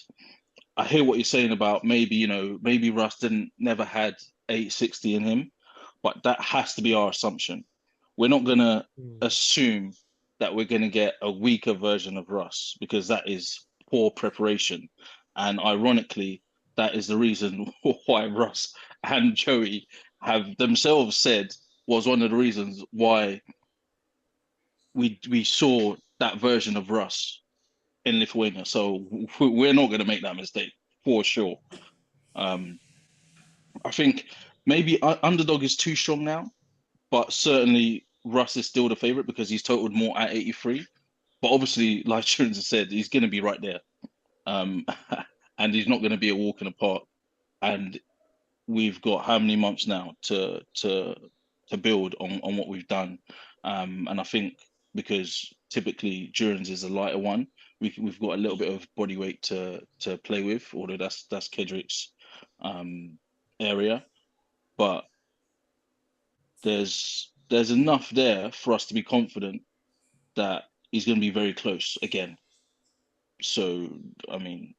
I hear what you're saying about maybe maybe Russ didn't never had 860 in him, but that has to be our assumption. We're not gonna Mm. assume that we're gonna get a weaker version of Russ because that is poor preparation. And ironically, that is the reason why Russ and Joey have themselves said was one of the reasons why we saw that version of Russ in Lithuania. So we're not going to make that mistake for sure. Um, I think maybe underdog is too strong now, but certainly Russ is still the favorite because he's totaled more at 83. But obviously, like Jones has said, he's going to be right there. Um, and he's not going to be a walk in the park. And we've got how many months now to build on what we've done. And I think because typically Jurins is a lighter one, we've got a little bit of body weight to play with, although that's Kedrick's um, area. But there's enough there for us to be confident that he's going to be very close again. So I mean,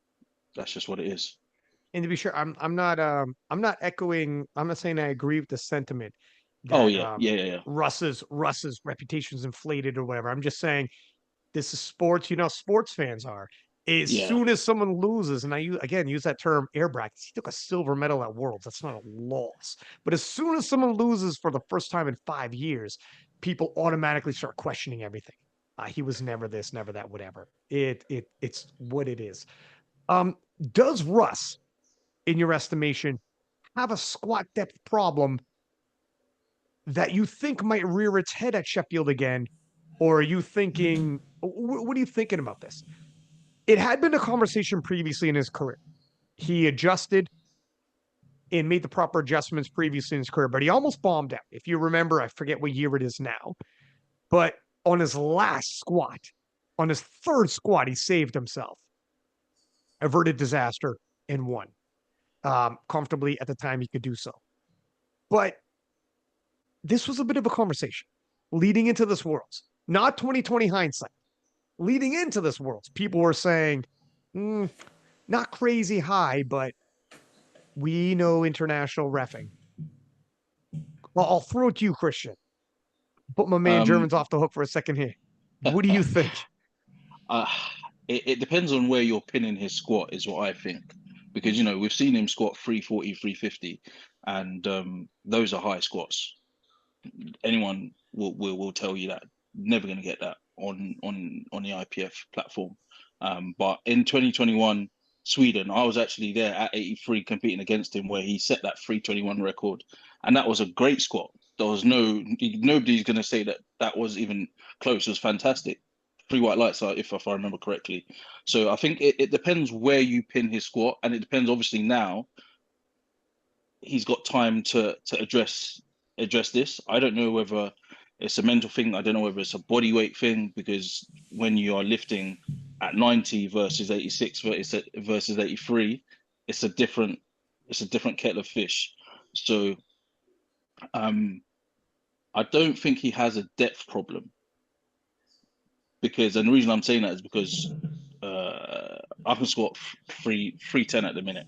that's just what it is. And to be sure, I'm not echoing. I'm not saying I agree with the sentiment Oh that yeah, yeah, yeah, yeah. Russ's reputation is inflated or whatever. I'm just saying this is sports. You know, sports fans are. As Yeah. soon as someone loses, and use that term air brackets, he took a silver medal at Worlds. That's not a loss. But as soon as someone loses for the first time in 5 years, people automatically start questioning everything. He was never this, never that, whatever. It's what it is. Um, does Russ, in your estimation, have a squat depth problem that you think might rear its head at Sheffield again? Or are you thinking, what are you thinking about this? It had been a conversation previously in his career. He adjusted and made the proper adjustments previously in his career, but he almost bombed out. If you remember, I forget what year it is now, but on his last squat, on his third squat, he saved himself, averted disaster, and won comfortably at the time he could do so. But this was a bit of a conversation leading into this Worlds, not 2020 hindsight. Leading into this Worlds, people were saying, not crazy high, but we know international reffing. Well, I'll throw it to you, Christian. Put my man Um, Jurins off the hook for a second here. What do you think? uh, it depends on where you're pinning his squat, is what I think. Because, we've seen him squat 340, 350, and those are high squats. Anyone will tell you that. Never going to get that on the IPF platform. But in 2021 Sweden, I was actually there at 83 competing against him, where he set that 321 record, and that was a great squat. There was nobody's going to say that was even close. It was fantastic. Three white lights, if I remember correctly. So I think it depends where you pin his squat, and it depends obviously now he's got time to address this. I don't know whether it's a mental thing. I don't know whether it's a body weight thing, because when you are lifting at 90 versus 86 versus 83, it's a different kettle of fish. So I don't think he has a depth problem, and the reason I'm saying that is because I can squat 310 at the minute.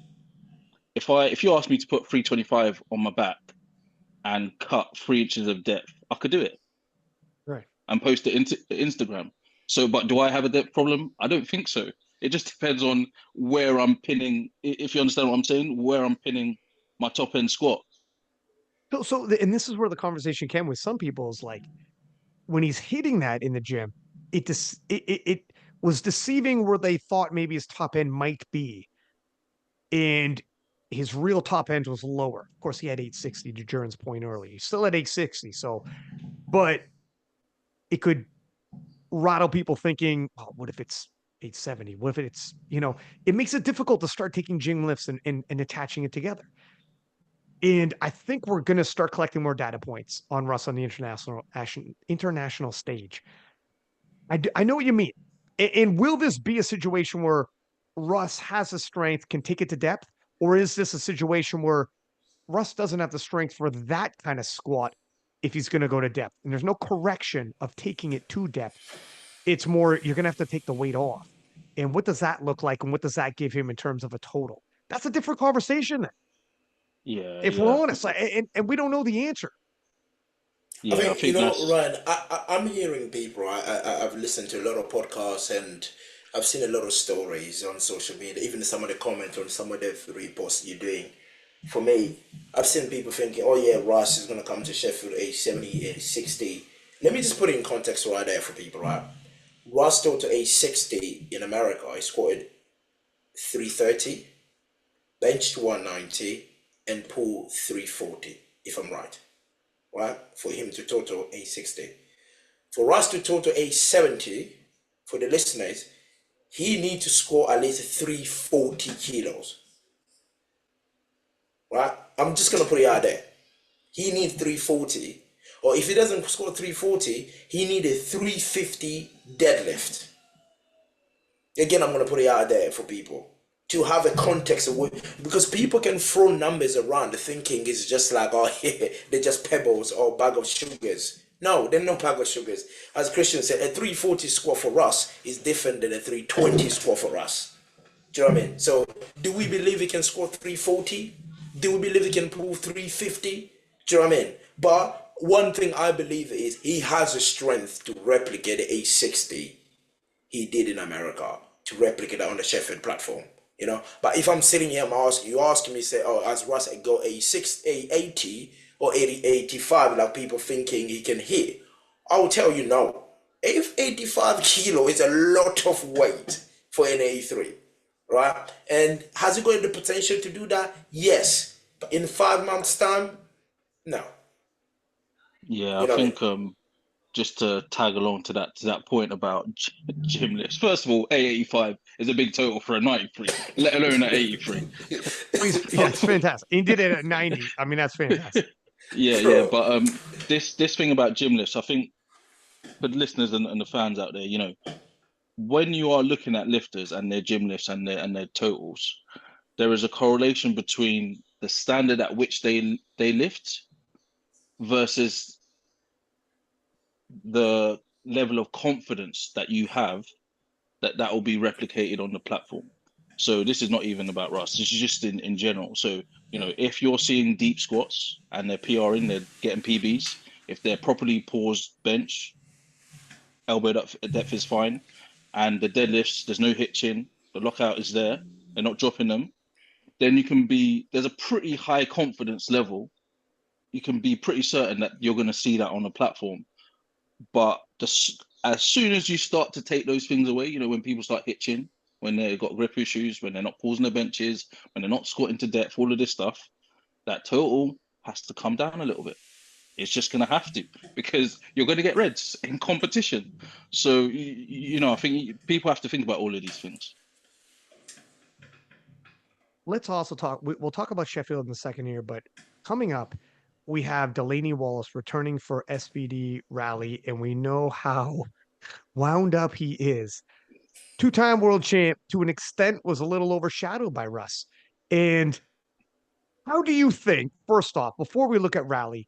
If you ask me to put 325 on my back and cut 3 inches of depth, I could do it. Right. And post it into Instagram. So, but do I have a depth problem? I don't think so. It just depends on where I'm pinning. If you understand what I'm saying, where I'm pinning my top end squat. And this is where the conversation came with some people is like, when he's hitting that in the gym, it was deceiving where they thought maybe his top end might be, and his real top end was lower. Of course, he had 860 to Jurins' point earlier. He's still at 860. So, but it could rattle people thinking, oh, what if it's 870? What if it's, it makes it difficult to start taking gym lifts and attaching it together. And I think we're going to start collecting more data points on Russ on the international stage. I know what you mean. And will this be a situation where Russ has the strength, can take it to depth? Or is this a situation where Russ doesn't have the strength for that kind of squat if he's going to go to depth? And there's no correction of taking it to depth. It's more, you're going to have to take the weight off. And what does that look like? And what does that give him in terms of a total? That's a different conversation. Yeah, If we're honest, and we don't know the answer. I yeah. I think, you think know, that's Ryan, I'm hearing people, I've listened to a lot of podcasts and I've seen a lot of stories on social media, even some of the comments on some of the reposts you're doing. For me, I've seen people thinking, oh yeah, Russ is going to come to Sheffield age 70, age 60. Let me just put it in context right there for people, right? Russ told to age 60 in America, he scored 330, benched 190, and pulled 340, if I'm right. Right? For him to total 860. For us to total 870, for the listeners, he need to score at least 340 kilos. Right? I'm just gonna put it out there. He needs 340. Or if he doesn't score 340, he need a 350 deadlift. Again, I'm gonna put it out there for people to have a context of what, because people can throw numbers around thinking it's just like, oh yeah, they're just pebbles or bag of sugars. No, they're no bag of sugars. As Christian said, a 340 score for us is different than a 320 score for us. Do you know what I mean? So do we believe he can score 340? Do we believe he can pull 350? Do you know what I mean? But one thing I believe is he has the strength to replicate the 860 he did in America, to replicate that on the Sheffield platform. But if I'm sitting here, you asking me, say, oh, as Russ go 80 or 80, 85, like people thinking he can hit, I will tell you no. If 85 kilo is a lot of weight for an 83, right? And has he got the potential to do that? Yes. But in 5 months' time, no. yeah. You I know what I think mean? just to tag along to that point about gym lifts. First of all, 885 is a big total for a 93, let alone at 83. Yeah, it's fantastic. He did it at 90. I mean, that's fantastic. Yeah. Bro, But this thing about gym lifts, I think for the listeners and the fans out there, you know, when you are looking at lifters and their gym lifts and their totals, there is a correlation between the standard at which they lift versus the level of confidence that you have that will be replicated on the platform. So this is not even about Russ. This is just in general. So, you know, if you're seeing deep squats and they're PRing, they're getting PBs, if they're properly paused bench, elbow depth is fine, and the deadlifts, there's no hitching, the lockout is there, they're not dropping them, then there's a pretty high confidence level. You can be pretty certain that you're going to see that on the platform. But as soon as you start to take those things away, you know, when people start hitching, when they've got grip issues, when they're not pausing the benches, when they're not squatting to depth, all of this stuff, that total has to come down a little bit. It's just going to have to, because you're going to get reds in competition. So, you know, I think people have to think about all of these things. Let's also talk. We'll talk about Sheffield in the second year, but coming up, we have Delaney Wallace returning for SVD Rally, and we know how wound up he is. Two-time world champ, to an extent, was a little overshadowed by Russ. And how do you think, first off, before we look at Rally,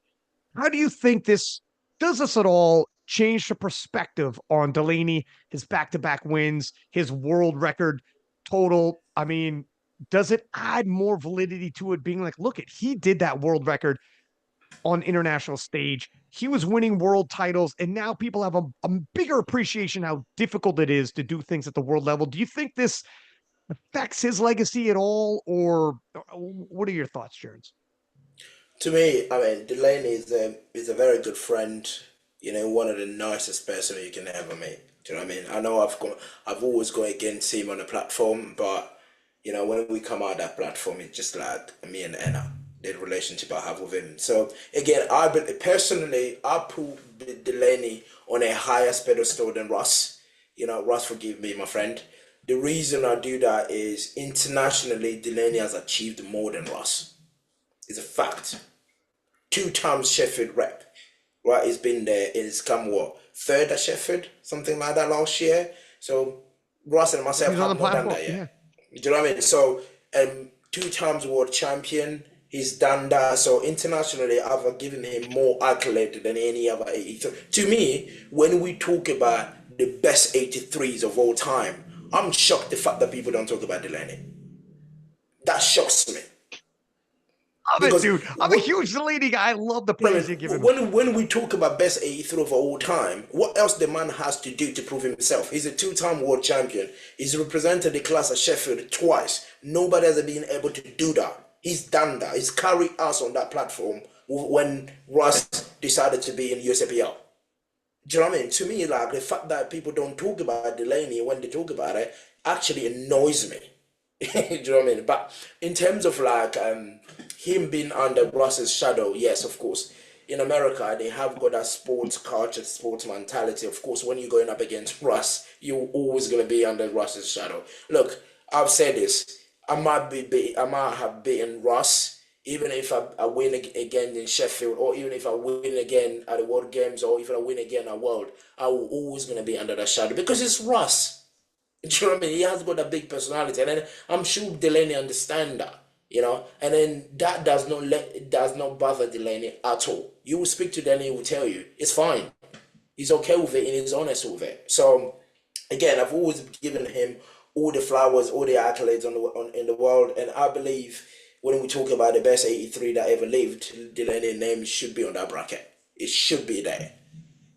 how do you think this at all change the perspective on Delaney, his back-to-back wins, his world record total? I mean, does it add more validity to it being like, look, he did that world record on international stage. He was winning world titles, and now people have a bigger appreciation how difficult it is to do things at the world level. Do you think this affects his legacy at all, or what are your thoughts, Jurins? to me, I mean, Delaney is a very good friend. You know, one of the nicest person you can ever meet. Do you know what I mean? I know I've always gone against him on the platform, but you know, when we come out that platform, it's just like me and Anna, the relationship I have with him. So again, personally, I put Delaney on a higher pedestal than Russ. You know, Russ, forgive me, my friend. The reason I do that is internationally, Delaney has achieved more than Russ. It's a fact. Two times Sheffield rep, right? He's been there. It's come what, third at Sheffield, something like that last year. So Russ and myself He's on the have not done platform. that Yeah. yet. Do you know what I mean? So, two times world champion. He's done that. So internationally, I've given him more accolade than any other 83. To me, when we talk about the best 83s of all time, I'm shocked the fact that people don't talk about Delaney. That shocks me Love it, because dude. I'm a huge Delaney guy. I love the I praise mean, you give him. when we talk about best 83 of all time, what else the man has to do to prove himself? He's a two-time world champion. He's represented the class at Sheffield twice. Nobody has been able to do that. He's done that. He's carried us on that platform when Russ decided to be in USAPL. Do you know what I mean? To me, like the fact that people don't talk about Delaney when they talk about it actually annoys me. Do you know what I mean? But in terms of like him being under Russ's shadow, yes, of course. In America, they have got that sports culture, sports mentality. Of course, when you're going up against Russ, you're always gonna be under Russ's shadow. Look, I've said this. I might have beaten Russ, even if I win again in Sheffield, or even if I win again at the World Games, or if I win again at World, I will always gonna be under that shadow because it's Russ. Do you know what I mean? He has got a big personality, and then I'm sure Delaney understand that, you know. And then that does not bother Delaney at all. You will speak to Delaney, he will tell you it's fine. He's okay with it, and he's honest with it. So again, I've always given him all the flowers, all the accolades in the world, and I believe when we talk about the best 83 that ever lived, Delaney's name should be on that bracket. It should be there.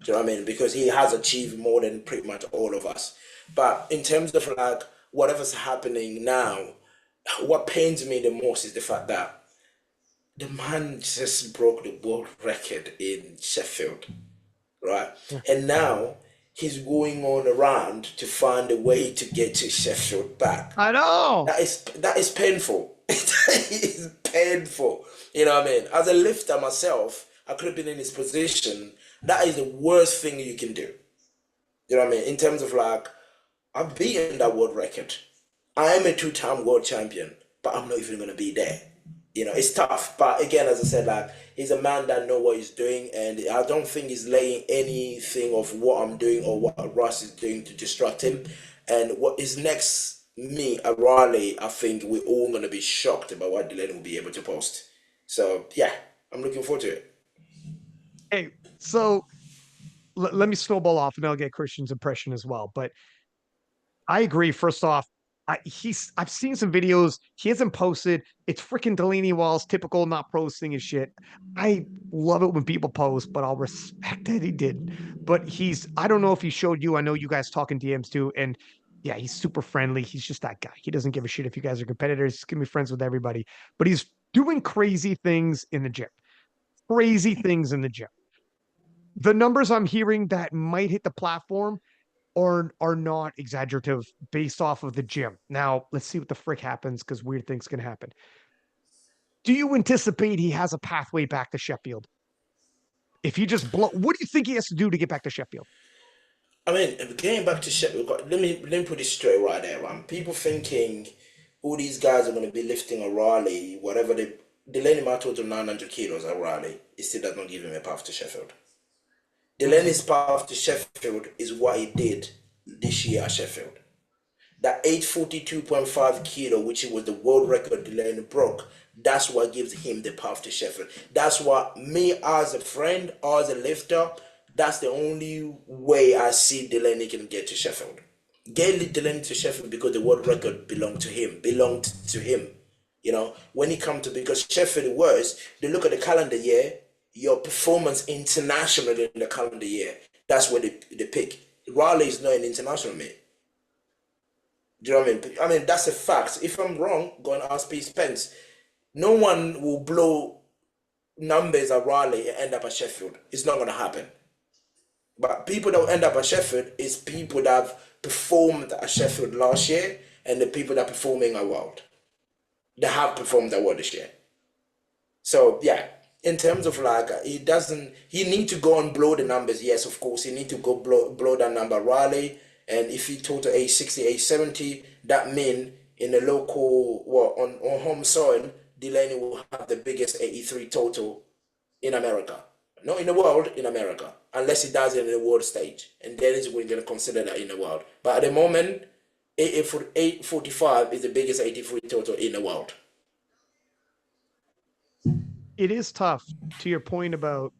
Do you know what I mean? Because he has achieved more than pretty much all of us. But in terms of like whatever's happening now, what pains me the most is the fact that the man just broke the world record in Sheffield, right? Yeah. And now he's going on around to find a way to get to Sheffield back. I know. That is painful. That is painful. You know what I mean? As a lifter myself, I could have been in his position That is the worst thing you can do. You know what I mean? In terms of like, I've beaten that world record. I am a two-time world champion, but I'm not even gonna be there. It's tough. But again, as I said, like he's a man that know what he's doing, and I don't think he's laying anything of what I'm doing or what Russ is doing to distract him. And what is next me at Raleigh, I think we're all gonna be shocked about what Delaney will be able to post. So yeah, I'm looking forward to it. Hey, so let me snowball off and I'll get Christian's impression as well. But I agree. First off, I've seen some videos. He hasn't posted. It's freaking Delaney Wallace, typical not posting his shit. I love it when people post, but I'll respect that he didn't. But I don't know if he showed you. I know you guys talk in DMs too. And yeah, he's super friendly. He's just that guy. He doesn't give a shit if you guys are competitors. He's gonna be friends with everybody. But he's doing crazy things in the gym. Crazy things in the gym. The numbers I'm hearing that might hit the platform are not exaggerative based off of the gym. Now, let's see what the frick happens because weird things can happen. Do you anticipate he has a pathway back to Sheffield? If he just what do you think he has to do to get back to Sheffield? I mean, getting back to Sheffield, let me put it straight right there, man. People thinking all these guys are going to be lifting a Raleigh, whatever they. Delaney might total 900 kilos at Raleigh. It still does not give him a path to Sheffield. Mm-hmm. Delaney's path to Sheffield is what he did this year at Sheffield. That 842.5 kilo, which was the world record Delaney broke, that's what gives him the path to Sheffield. That's what me as a friend, as a lifter, that's the only way I see Delaney can get to Sheffield. Get Delaney to Sheffield because the world record belonged to him. When he come to, because Sheffield was, they look at the calendar year, your performance internationally in the calendar year, that's where they pick. Raleigh is not an international mate. Do you know what I mean? I mean, that's a fact. If I'm wrong, go and ask Pete Spence. No one will blow numbers at Raleigh and end up at Sheffield. It's not going to happen. But people that will end up at Sheffield is people that have performed at Sheffield last year and the people that are performing at World. They have performed at World this year. So, yeah, in terms of like, he need to go and blow the numbers. Yes, of course, he need to go blow that number Raleigh. And if he total age 60, age 70, that mean in the local, well, on home soil, Delaney will have the biggest 83 total in America. Not in the world, in America. Unless he does it in the world stage. And then we're going to consider that in the world. But at the moment, 845 is the biggest 83 total in the world. It is tough to your point about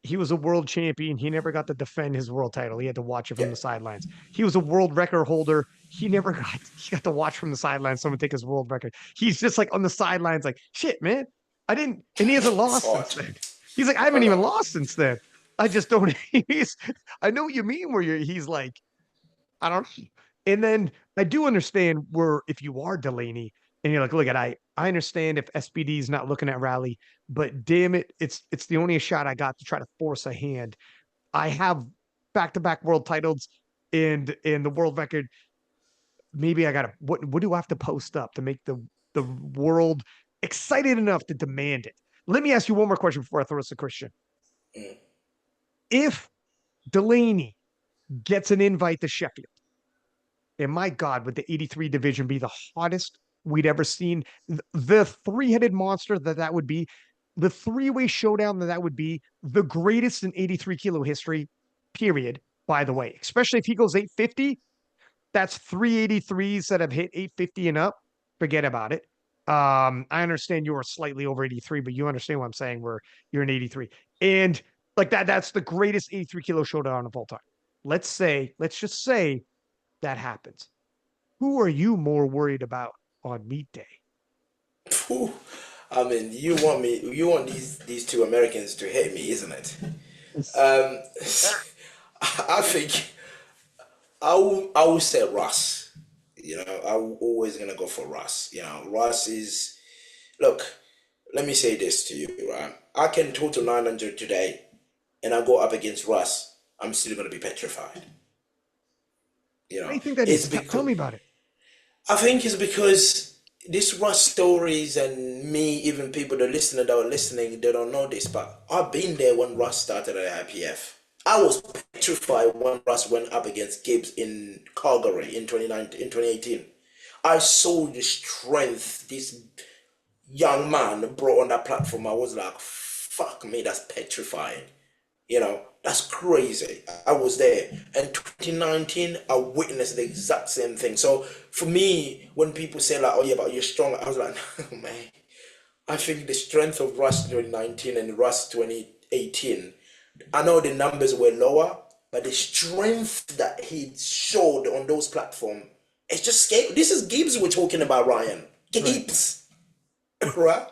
he was a world champion. He never got to defend his world title. He had to watch it from Yeah. the sidelines. He was a world record holder. He got to watch from the sidelines someone take his world record. He's just like on the sidelines, like, shit, man. I didn't, and he hasn't It's lost since hard. then. He's like, I I haven't even know. lost since then. I just don't. I know what you mean where he's like, I don't know. And then I do understand where if you are Delaney and you're like, look at I understand if SPD is not looking at rally, but damn it, it's the only shot I got to try to force a hand. I have back-to-back world titles and the world record. Maybe I gotta what do I have to post up to make the world excited enough to demand it? Let me ask you one more question before I throw this to Christian. Mm. If Delaney gets an invite to Sheffield, and my God, would the 83 division be the hottest we'd ever seen? The three-headed monster that would be, the three-way showdown that would be, the greatest in 83 kilo history, period, by the way. Especially if he goes 850, that's 383s that have hit 850 and up. Forget about it. I understand you are slightly over 83, but you understand what I'm saying, where you're an 83. And like that's the greatest 83 kilo showdown of all time. Let's just say that happens. Who are you more worried about on meet day? Phew. I mean, you want these two Americans to hate me, isn't it? Um, I think I will say Russ. I'm always gonna go for Russ. Russ is look. Let me say this to you, right? I can total 900 today, and I go up against Russ. I'm still gonna be petrified. Why do you think that It's is? Tell because me about it. I think it's because these Russ stories and me, even people that are listening, they don't know this, but I've been there when Russ started at IPF. I was petrified when Russ went up against Gibbs in Calgary in 2018. I saw the strength this young man brought on that platform. I was like, fuck me, that's petrifying. That's crazy. I was there. And 2019, I witnessed the exact same thing. So for me, when people say like, oh yeah, but you're strong, I was like, no, man. I think the strength of Russ 2019 and Russ 2018, I know the numbers were lower, but the strength that he showed on those platforms, it's just scary. This is Gibbs we're talking about, Ryan. Right. Gibbs, right?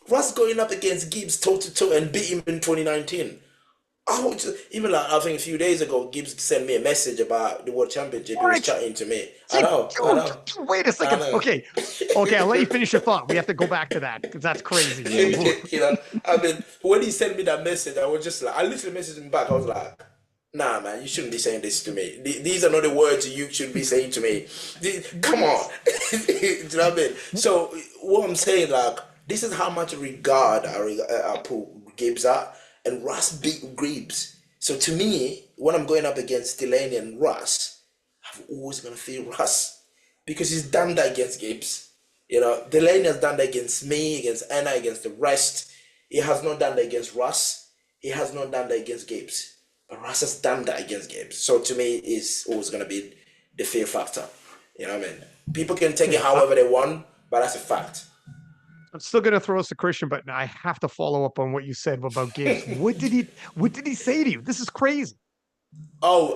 Russ going up against Gibbs toe to toe and beat him in 2019. Even like I think a few days ago, Gibbs sent me a message about the World Championship. He was What? chatting to me. I know, I Dude, know, wait a I second. know. Okay. Okay, I'll let you finish your thought. We have to go back to that because that's crazy. Yeah. I mean, when he sent me that message, I was just like, I literally messaged him back. I was like, nah, man, you shouldn't be saying this to me. These are not the words you should be saying to me. What Come do you on. Do you know what I mean? So, what I'm saying, like, this is how much regard I put Gibbs at, and Russ beat Gibbs. So, to me, when I'm going up against Delaney and Russ, I'm always going to feel Russ because he's done that against Gibbs. Delaney has done that against me, against Anna, against the rest. He has not done that against Russ. He has not done that against Gibbs. But Russ has done that against Gibbs. So to me, it's always going to be the fear factor. You know what I mean? People can take it okay? however they want, but that's a fact. I'm still gonna throw us to Christian, but I have to follow up on what you said about Gibbs. What did he say to you? This is crazy. Oh,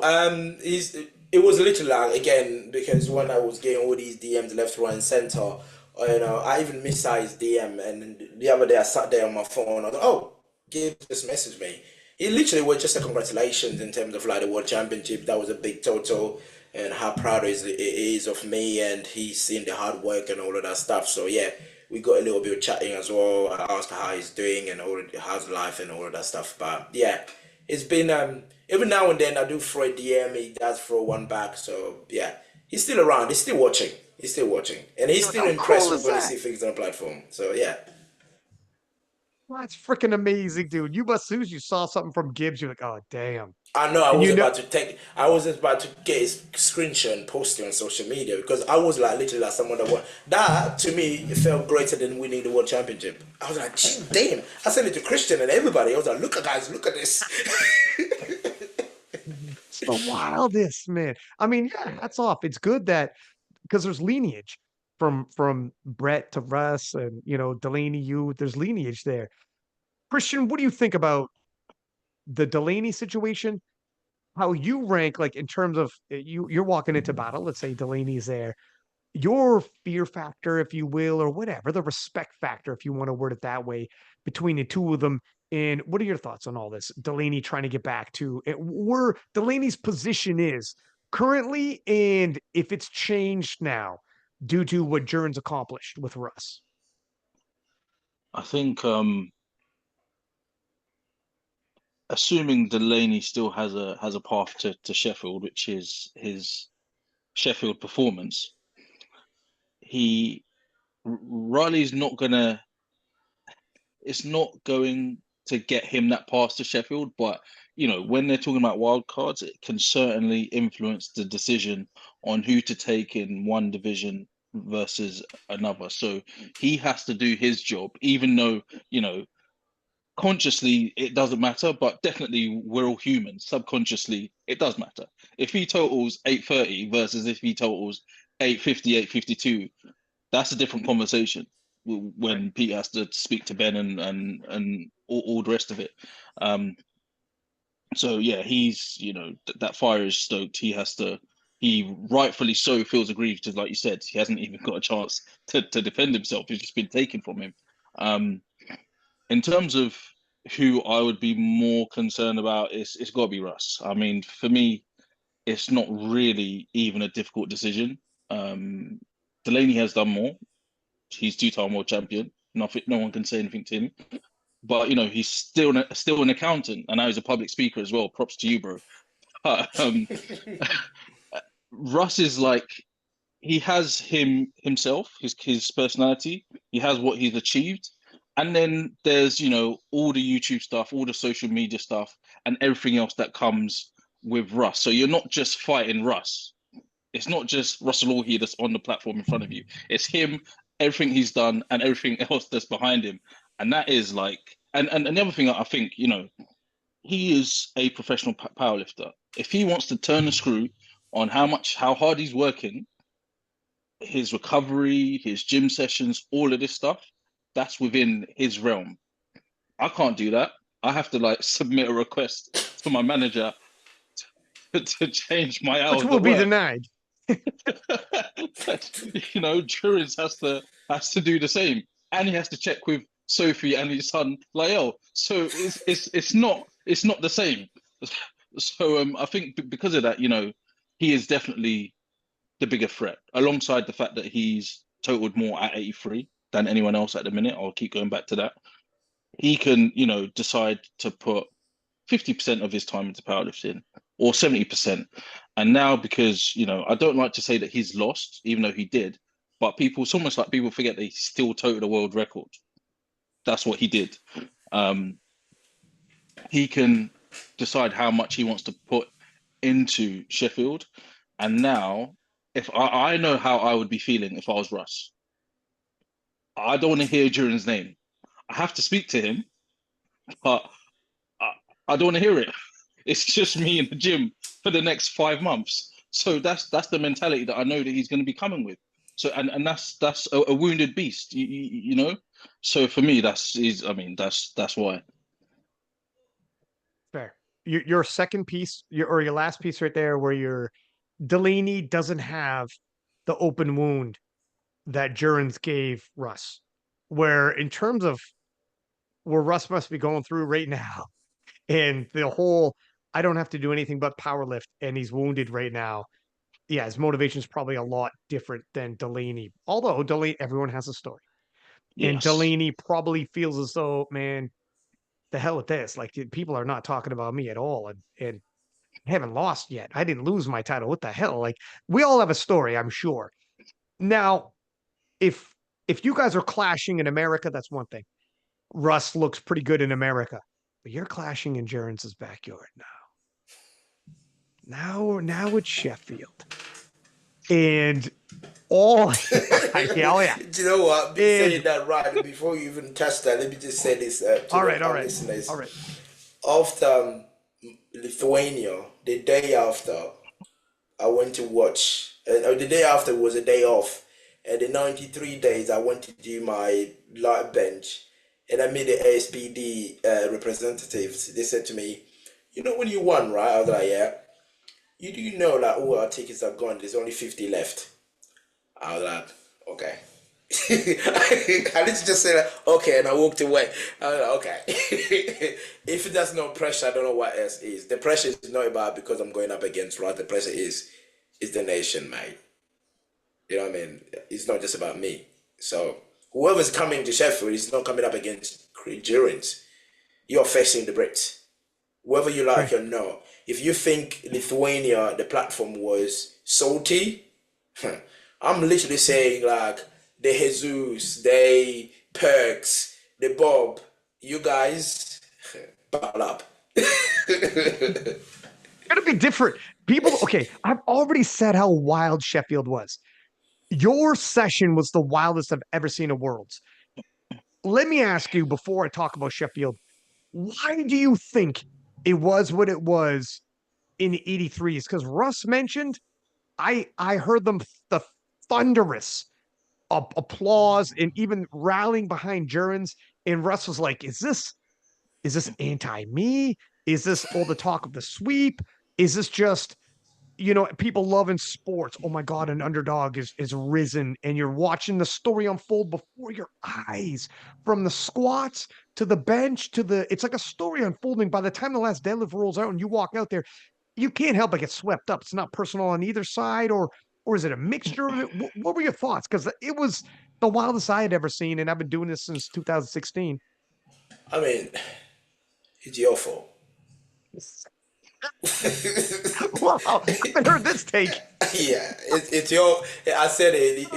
it was literally like, again, because when I was getting all these DMs left, right, and center, I even missed his DM, and the other day I sat there on my phone. I was like, oh, Gibbs just messaged me. It literally was just a congratulations in terms of like the World Championship. That was a big total, and how proud it is of me, and he's seen the hard work and all of that stuff. So yeah, we got a little bit of chatting as well. I asked how he's doing and how's life and all of that stuff. But yeah, it's been every now and then I do throw a DM, he does throw one back. So yeah, he's still around. He's still watching. He's still watching, and he's Dude, still how cool impressed is when he that? see things on the platform. So yeah. Well, that's freaking amazing, dude. You must, as soon as you saw something from Gibbs, you're like, oh damn. I know And I was about to get his screenshot and post it on social media because I was like literally like someone that won. That to me it felt greater than winning the world championship. I was like, gee, damn. I sent it to Christian and everybody. I was like, look at guys, look at this. it's the wildest, man. I mean, yeah, hats off. It's good that because there's lineage from Brett to Russ and Delaney, there's lineage there. Christian, what do you think about the Delaney situation? How you rank, like in terms of you're walking into battle, let's say Delaney's there, your fear factor, if you will, or whatever, the respect factor, if you want to word it that way, between the two of them. And what are your thoughts on all this? Delaney trying to get back to where Delaney's position is currently, and if it's changed now due to what Jurins accomplished with Russ. I think assuming Delaney still has a path to Sheffield, which is his Sheffield performance, he Riley's not gonna it's not going to get him that pass to Sheffield, but when they're talking about wild cards, it can certainly influence the decision on who to take in one division versus another. So he has to do his job, even though, consciously it doesn't matter, but definitely we're all human. Subconsciously, it does matter. If he totals 830 versus if he totals 850, 852, that's a different conversation Right. when Pete has to speak to Ben and all the rest of it. Um, so yeah, he's that fire is stoked. He rightfully so feels aggrieved because, like you said, he hasn't even got a chance to defend himself. He's just been taken from him. Um, in terms of who I would be more concerned about, it's got to be Russ. I mean, for me, it's not really even a difficult decision. Delaney has done more. He's two-time world champion. Nothing, no one can say anything to him. But he's still an accountant, and now he's a public speaker as well. Props to you, bro. Um, Russ is like he has himself, his personality. He has what he's achieved, and then there's all the YouTube stuff, all the social media stuff, and everything else that comes with Russ. So you're not just fighting Russ. It's not just Russell Orhe that's on the platform in front of you. It's him, everything he's done, and everything else that's behind him. And that is like, and the other thing I think, he is a professional powerlifter. If he wants to turn the screw on how hard he's working, his recovery, his gym sessions, all of this stuff, that's within his realm. I can't do that. I have to like submit a request to my manager to change my Which hours will of be work. denied. Jurins has to do the same, and he has to check with Sophie and his son Lael. So it's not the same. So I think because of that, he is definitely the bigger threat, alongside the fact that he's totaled more at 83 than anyone else at the minute. I'll keep going back to that. He can, decide to put 50% of his time into powerlifting or 70%. And now, because, I don't like to say that he's lost, even though he did, but it's almost like people forget that he still totaled a world record. That's what he did. He can decide how much he wants to put into Sheffield. And now, if I know how I would be feeling if I was Russ. I don't want to hear Jurins' name. I have to speak to him, but I don't want to hear it. It's just me in the gym for the next 5 months. So that's the mentality that I know that he's going to be coming with. So and that's a wounded beast, you know. So for me, that's why. Fair. Your second piece, your last piece right there, where your Delaney doesn't have the open wound that Jurins gave Russ. Where in terms of where Russ must be going through right now, and the whole I don't have to do anything but power lift, and he's wounded right now. Yeah, his motivation is probably a lot different than Delaney. Although Delaney, everyone has a story. And Yes. Delaney probably feels as though, man, the hell with this. Like people are not talking about me at all. And I haven't lost yet. I didn't lose my title. What the hell? Like we all have a story, I'm sure. Now, if you guys are clashing in America, that's one thing. Russ looks pretty good in America, but you're clashing in Jurins' backyard now. Now it's Sheffield. And all yeah, oh yeah. Do you know what? And Saying that right before you even touch that, let me just say this to all right, all our right, listeners. all right. After Lithuania, the day after, I went to watch. The day after was a day off. And the 93 days, I went to do my light bench. And I met the ASPD representatives. They said to me, you know when you won, right? I was like, yeah. You do know that all our tickets are gone. There's only 50 left. I was like, okay. I need to just say that, okay, and I walked away. I was like, okay. If there's no pressure, I don't know what else is. The pressure is not about because I'm going up against Russ. The pressure is the nation, mate. You know what I mean? It's not just about me. So whoever's coming to Sheffield is not coming up against Jurins. You're facing the Brits. Whether you like Right. or not. If you think Lithuania, the platform was salty, I'm literally saying like the Jesus, the Perks, the Bob, you guys, battle up. Gonna be different. People, okay, I've already said how wild Sheffield was. Your session was the wildest I've ever seen at Worlds. Let me ask you before I talk about Sheffield, why do you think it was what it was in the 83s? Because Russ mentioned, I heard them the thunderous applause and even rallying behind Jurins. And Russ was like, is this anti-me? Is this all the talk of the sweep? Is this just people love in sports? Oh my God, an underdog is risen, and you're watching the story unfold before your eyes, from the squats to the bench to it's like a story unfolding. By the time the last deadlift rolls out and you walk out there, you can't help but get swept up. It's not personal on either side, or is it a mixture of it? What were your thoughts? Because it was the wildest I had ever seen, and I've been doing this since 2016. I mean, it's your fault. Wow, I haven't heard this take. Yeah, it's your. I said it.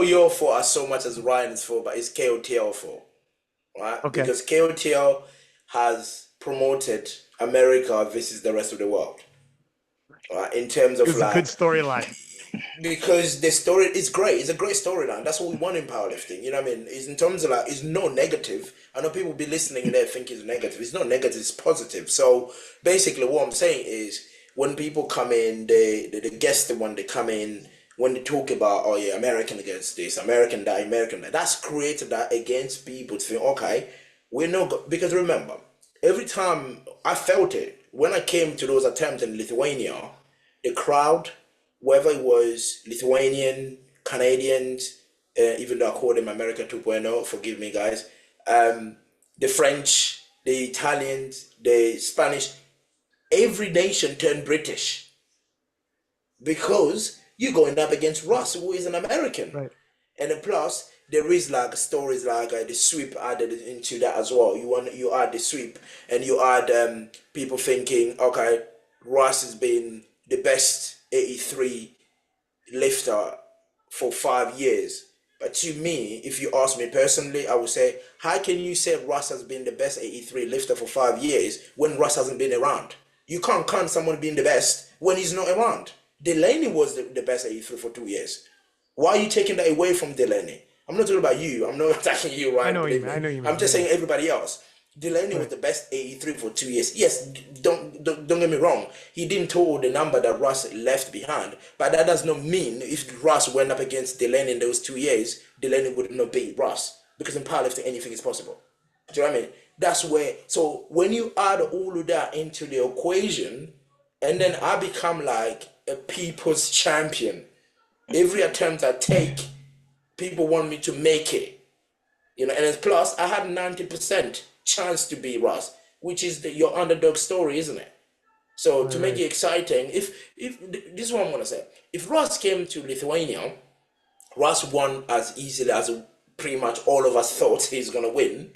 Your fault as so much as Ryan's fault, but it's KOTL fault, right? Okay. Because KOTL has promoted America versus the rest of the world. In terms It of was a good like, storyline. because the story is great. It's a great storyline. That's what we want in powerlifting. You know what I mean? It's in terms of like, it's no negative. I know people be listening and they think it's negative. It's not negative. It's positive. So basically, what I'm saying is, when people come in, they guess the one they come in when they talk about, oh yeah, American against this, American that, American that. That's created that against people to think, okay, we're not because remember, every time I felt it when I came to those attempts in Lithuania, the crowd, whether it was Lithuanian, Canadians, even though I called them America 2.0, forgive me, guys, the French, the Italians, the Spanish, every nation turned British because you're going up against Russ, who is an American. Right. And then plus, there is like stories like the sweep added into that as well. You add the sweep, and you add people thinking, okay, Russ has been the best 83 lifter for 5 years. But to me, if you ask me personally, I would say, how can you say Russ has been the best 83 lifter for 5 years when Russ hasn't been around? You can't count someone being the best when he's not around. Delaney was the best 83 for 2 years. Why are you taking that away from Delaney? I'm not talking about you. I'm not attacking you, I Ryan. know what you Believe mean. me. I know what you I'm mean. just Yeah. saying everybody else. Delaney was Right. the best 83 for 2 years. Yes, don't get me wrong. He didn't total the number that Russ left behind, but that does not mean if Russ went up against Delaney in those 2 years, Delaney would not beat Russ because in powerlifting anything is possible. Do you know what I mean? That's where. So when you add all of that into the equation, and then I become like a people's champion. Every attempt I take, people want me to make it. You know, and then plus I had 90% chance to beat Russ, which is your underdog story, isn't it? So Right. to make Right. it exciting, if this is what I'm gonna say, if Russ came to Lithuania, Russ won as easily as pretty much all of us thought he's gonna win.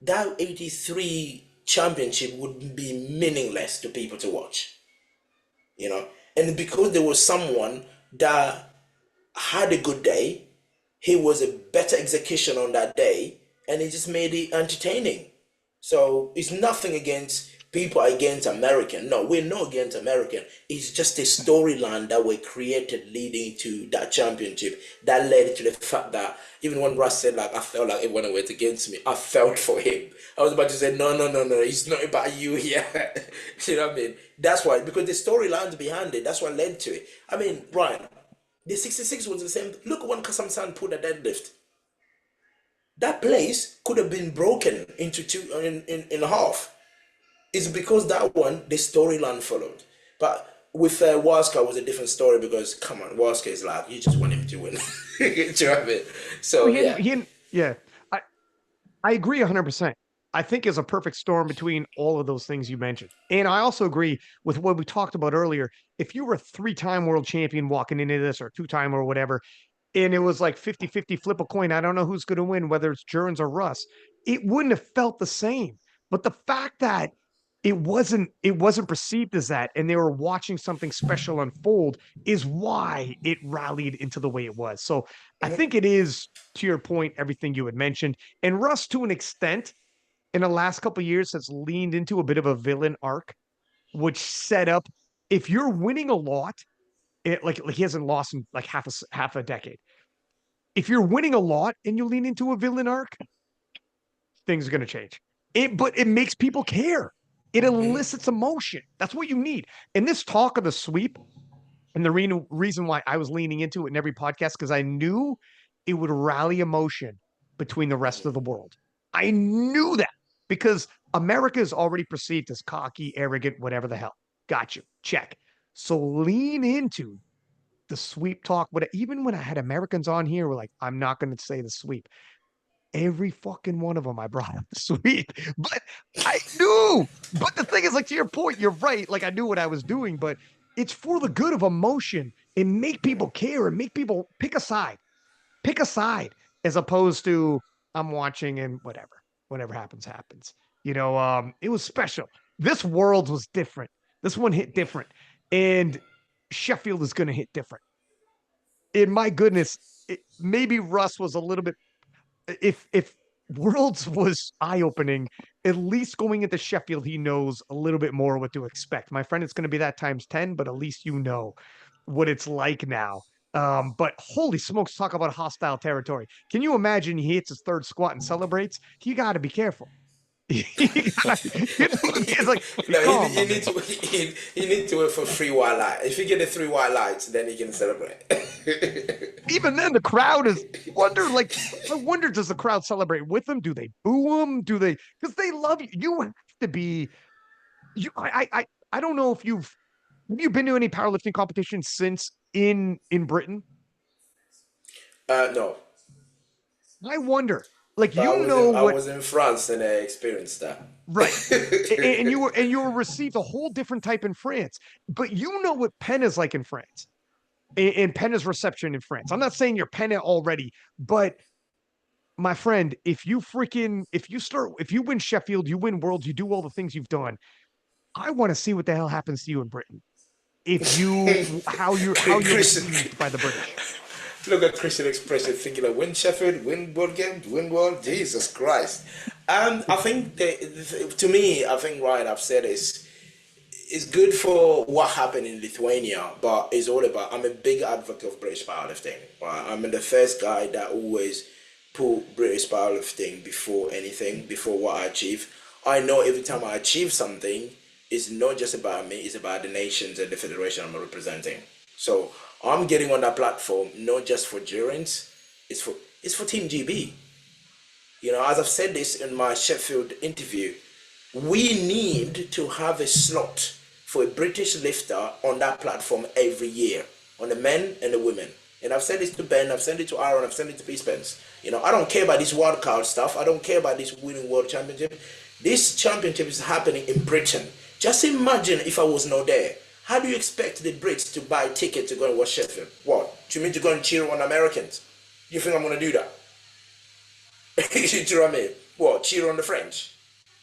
That 83 championship would be meaningless to people to watch. You know, and because there was someone that had a good day, he was a better execution on that day, and it just made it entertaining. So it's nothing against people against American. No, we're not against American. It's just a storyline that were created leading to that championship that led to the fact that even when Russ said like I felt like it went away against me, I felt for him. I was about to say no, no, no, no. It's not about you here. You know what I mean? That's why because the storylines behind it. That's what led to it. I mean, Brian, the 66 was the same. Look when Kasam San put a deadlift. That place could have been broken into two in half. It's because that one the storyline followed. But with Waska was a different story because come on, Waska is like you just want him to win. Do you know what I mean? Well, So yeah. yeah. I, I agree 100%. I think is a perfect storm between all of those things you mentioned. And I also agree with what we talked about earlier. If you were a three-time world champion walking into this or two-time or whatever, and it was like 50-50 flip a coin, I don't know who's going to win, whether it's Jurins or Russ, it wouldn't have felt the same. But the fact that it wasn't perceived as that and they were watching something special unfold is why it rallied into the way it was. So I think it is, to your point, everything you had mentioned. And Russ, to an extent, in the last couple of years, has leaned into a bit of a villain arc, which set up if you're winning a lot, like he hasn't lost in like half a decade. If you're winning a lot and you lean into a villain arc, things are going to change. But it makes people care. It elicits emotion. That's what you need. And this talk of the sweep, and the reason why I was leaning into it in every podcast, because I knew it would rally emotion between the rest of the world. I knew that because America is already perceived as cocky, arrogant, whatever the hell. Got you. Check. So lean into the sweep talk. But even when I had Americans on here, we're like, I'm not going to say the sweep. Every fucking one of them I brought up the sweep. But I knew. But the thing is, like, to your point, you're right. Like, I knew what I was doing, but it's for the good of emotion and make people care and make people pick a side, as opposed to I'm watching and whatever happens, happens. It was special. This world was different. This one hit different. And Sheffield is going to hit different. And my goodness, maybe Russ was a little bit, if Worlds was eye opening, at least going into Sheffield, he knows a little bit more what to expect. My friend, it's going to be that times 10, but at least you know what it's like now. But holy smokes, talk about hostile territory. Can you imagine he hits his third squat and celebrates? You got to be careful. It's like, be No, calm, my he man. need to he need to wait for 3 white light. If he get the 3 white lights, then he can celebrate. Even then, the crowd is I wonder, does the crowd celebrate with him? Do they boo him? Do they? Because they love you. You have to be. You, I don't know if have you been to any powerlifting competitions since in Britain? No, I wonder. Like but you know I what, was in France and I experienced that. right? And you were received a whole different type in France, but you know what pen is like in France, and pen is reception in France. I'm not saying you're pen already, but my friend, if you win Sheffield, you win Worlds, you do all the things you've done. I want to see what the hell happens to you in Britain. If you how you're Christian, received by the British. look at Christian expression, thinking of win Sheffield, win world game, win world. Jesus Christ. I think to me, I think Ryan, I've said is it's good for what happened in Lithuania, but it's all about. I'm a big advocate of British powerlifting. Right? I'm the first guy that always put British powerlifting before anything, before what I achieve. I know every time I achieve something, it's not just about me; it's about the nations and the federation I'm representing. So I'm getting on that platform not just for Jurins, it's for Team GB. You know, as I've said this in my Sheffield interview, we need to have a slot for a British lifter on that platform every year, on the men and the women. And I've said this to Ben, I've said it to Aaron, I've said it to P. Spence. You know, I don't care about this wild card stuff. I don't care about this winning world championship. This championship is happening in Britain. Just imagine if I was not there. How do you expect the Brits to buy a ticket to go and watch Sheffield? What? Do you mean to go and cheer on Americans? You think I'm going to do that? Do you know what I mean? What? Cheer on the French?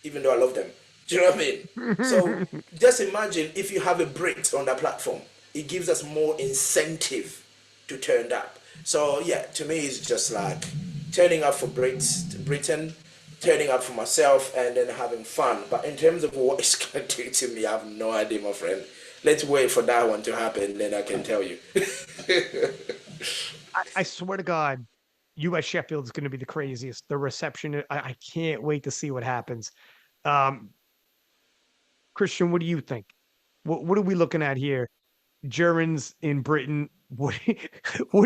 Even though I love them. Do you know what I mean? So just imagine if you have a Brit on that platform. It gives us more incentive to turn up. So yeah, to me it's just like turning up for Britain, turning up for myself, and then having fun. But in terms of what it's going to do to me, I have no idea, my friend. Let's wait for that one to happen, then I can tell you. I swear to God, US Sheffield is going to be the craziest. The reception, I can't wait to see what happens. Um, Christian, what do you think? What are we looking at here? Germans in Britain. What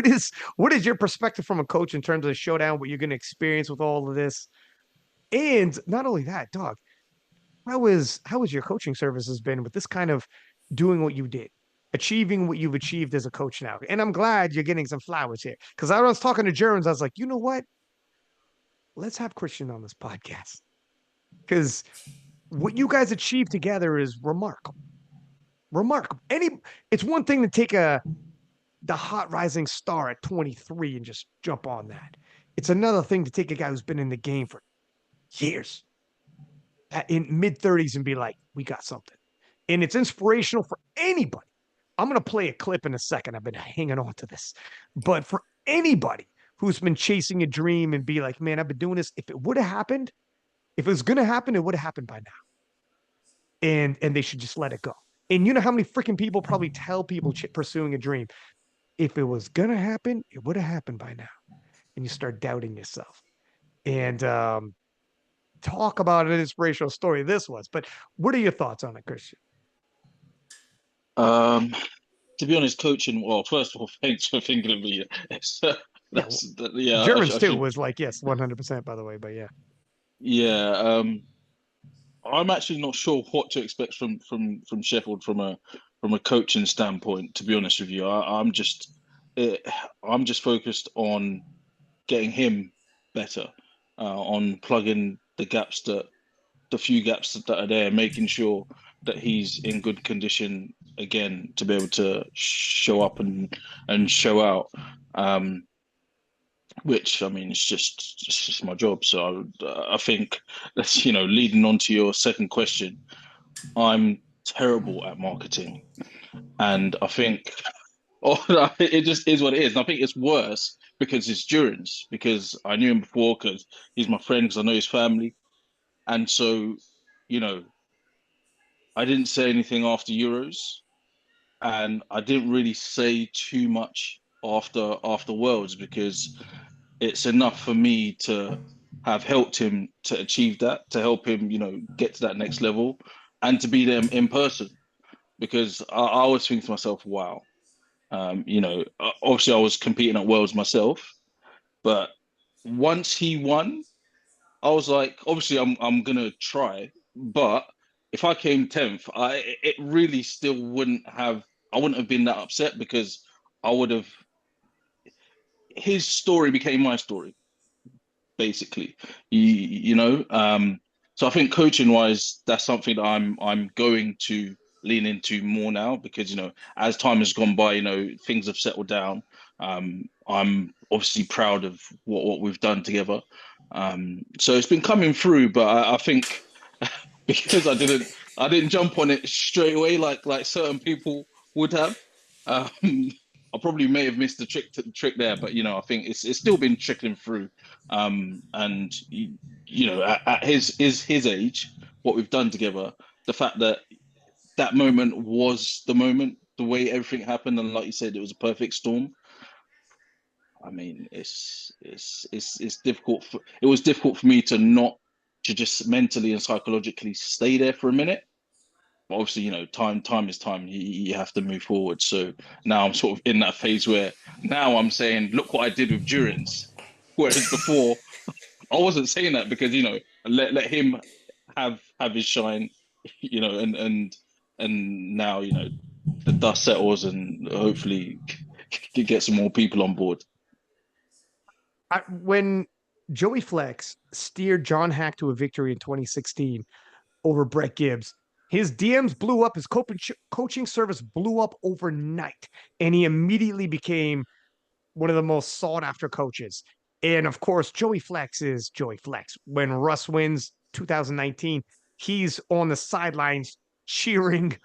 is your perspective from a coach in terms of the showdown? What you're going to experience with all of this, and not only that, dog. How has your coaching services been with this kind of doing what you did, achieving what you've achieved as a coach now? And I'm glad you're getting some flowers here because I was talking to Germans. I was like, you know what? Let's have Christian on this podcast because what you guys achieved together is remarkable. Remarkable. It's one thing to take the hot rising star at 23 and just jump on that. It's another thing to take a guy who's been in the game for years in mid 30s and be like, we got something. And it's inspirational for anybody. I'm going to play a clip in a second. I've been hanging on to this. But for anybody who's been chasing a dream and be like, man, I've been doing this. If it would have happened, if it was going to happen, it would have happened by now. And they should just let it go. And you know how many freaking people probably tell people pursuing a dream, if it was going to happen, it would have happened by now. And you start doubting yourself. And talk about an inspirational story this was. But what are your thoughts on it, Christian? Um, to be honest, coaching. Well, first of all, thanks for thinking of me. Yeah, Yeah. Germans I too should. was like, yes, 100%, by the way. But yeah. Yeah. I'm actually not sure what to expect from Sheffield from a coaching standpoint. To be honest with you, eh, I'm just focused on getting him better, on plugging the few gaps that are there, making sure that he's in good condition again to be able to show up and show out. Um, which I mean, it's just my job. So I think that's leading on to your second question. I'm terrible at marketing, and I think oh, it just is what it is. And I think it's worse because it's Durance, because I knew him before because he's my friend, because I know his family. And so, you know, I didn't say anything after Euros, and I didn't really say too much after Worlds because it's enough for me to have helped him to achieve that, to help him, you know, get to that next level, and to be there in person. Because I always think to myself, wow, you know, obviously I was competing at Worlds myself, but once he won, I was like, obviously I'm gonna try, but if I came 10th, it really still wouldn't have I wouldn't have been that upset because I would have his story became my story basically. You know, so I think coaching wise, that's something that I'm going to lean into more now because you know, as time has gone by, you know, things have settled down. I'm obviously proud of what we've done together. So it's been coming through, but I think because I didn't jump on it straight away like certain people would have. Um, I probably may have missed the trick there, but you know, I think it's still been trickling through. And you know, at his age, what we've done together, the fact that that moment was the moment, the way everything happened, and like you said, it was a perfect storm. I mean, it's difficult it was difficult for me to not to just mentally and psychologically stay there for a minute. But obviously, you know, time is time. You have to move forward. So now I'm sort of in that phase where now I'm saying, look what I did with Jurins. Whereas before, I wasn't saying that because, you know, let him have his shine, you know, and now, you know, the dust settles and hopefully get some more people on board. When Joey Flex steered John Hack to a victory in 2016 over Brett Gibbs, his DMs blew up, his coaching service blew up overnight, and he immediately became one of the most sought after coaches. And of course, Joey Flex is Joey Flex. When Russ wins 2019, he's on the sidelines cheering,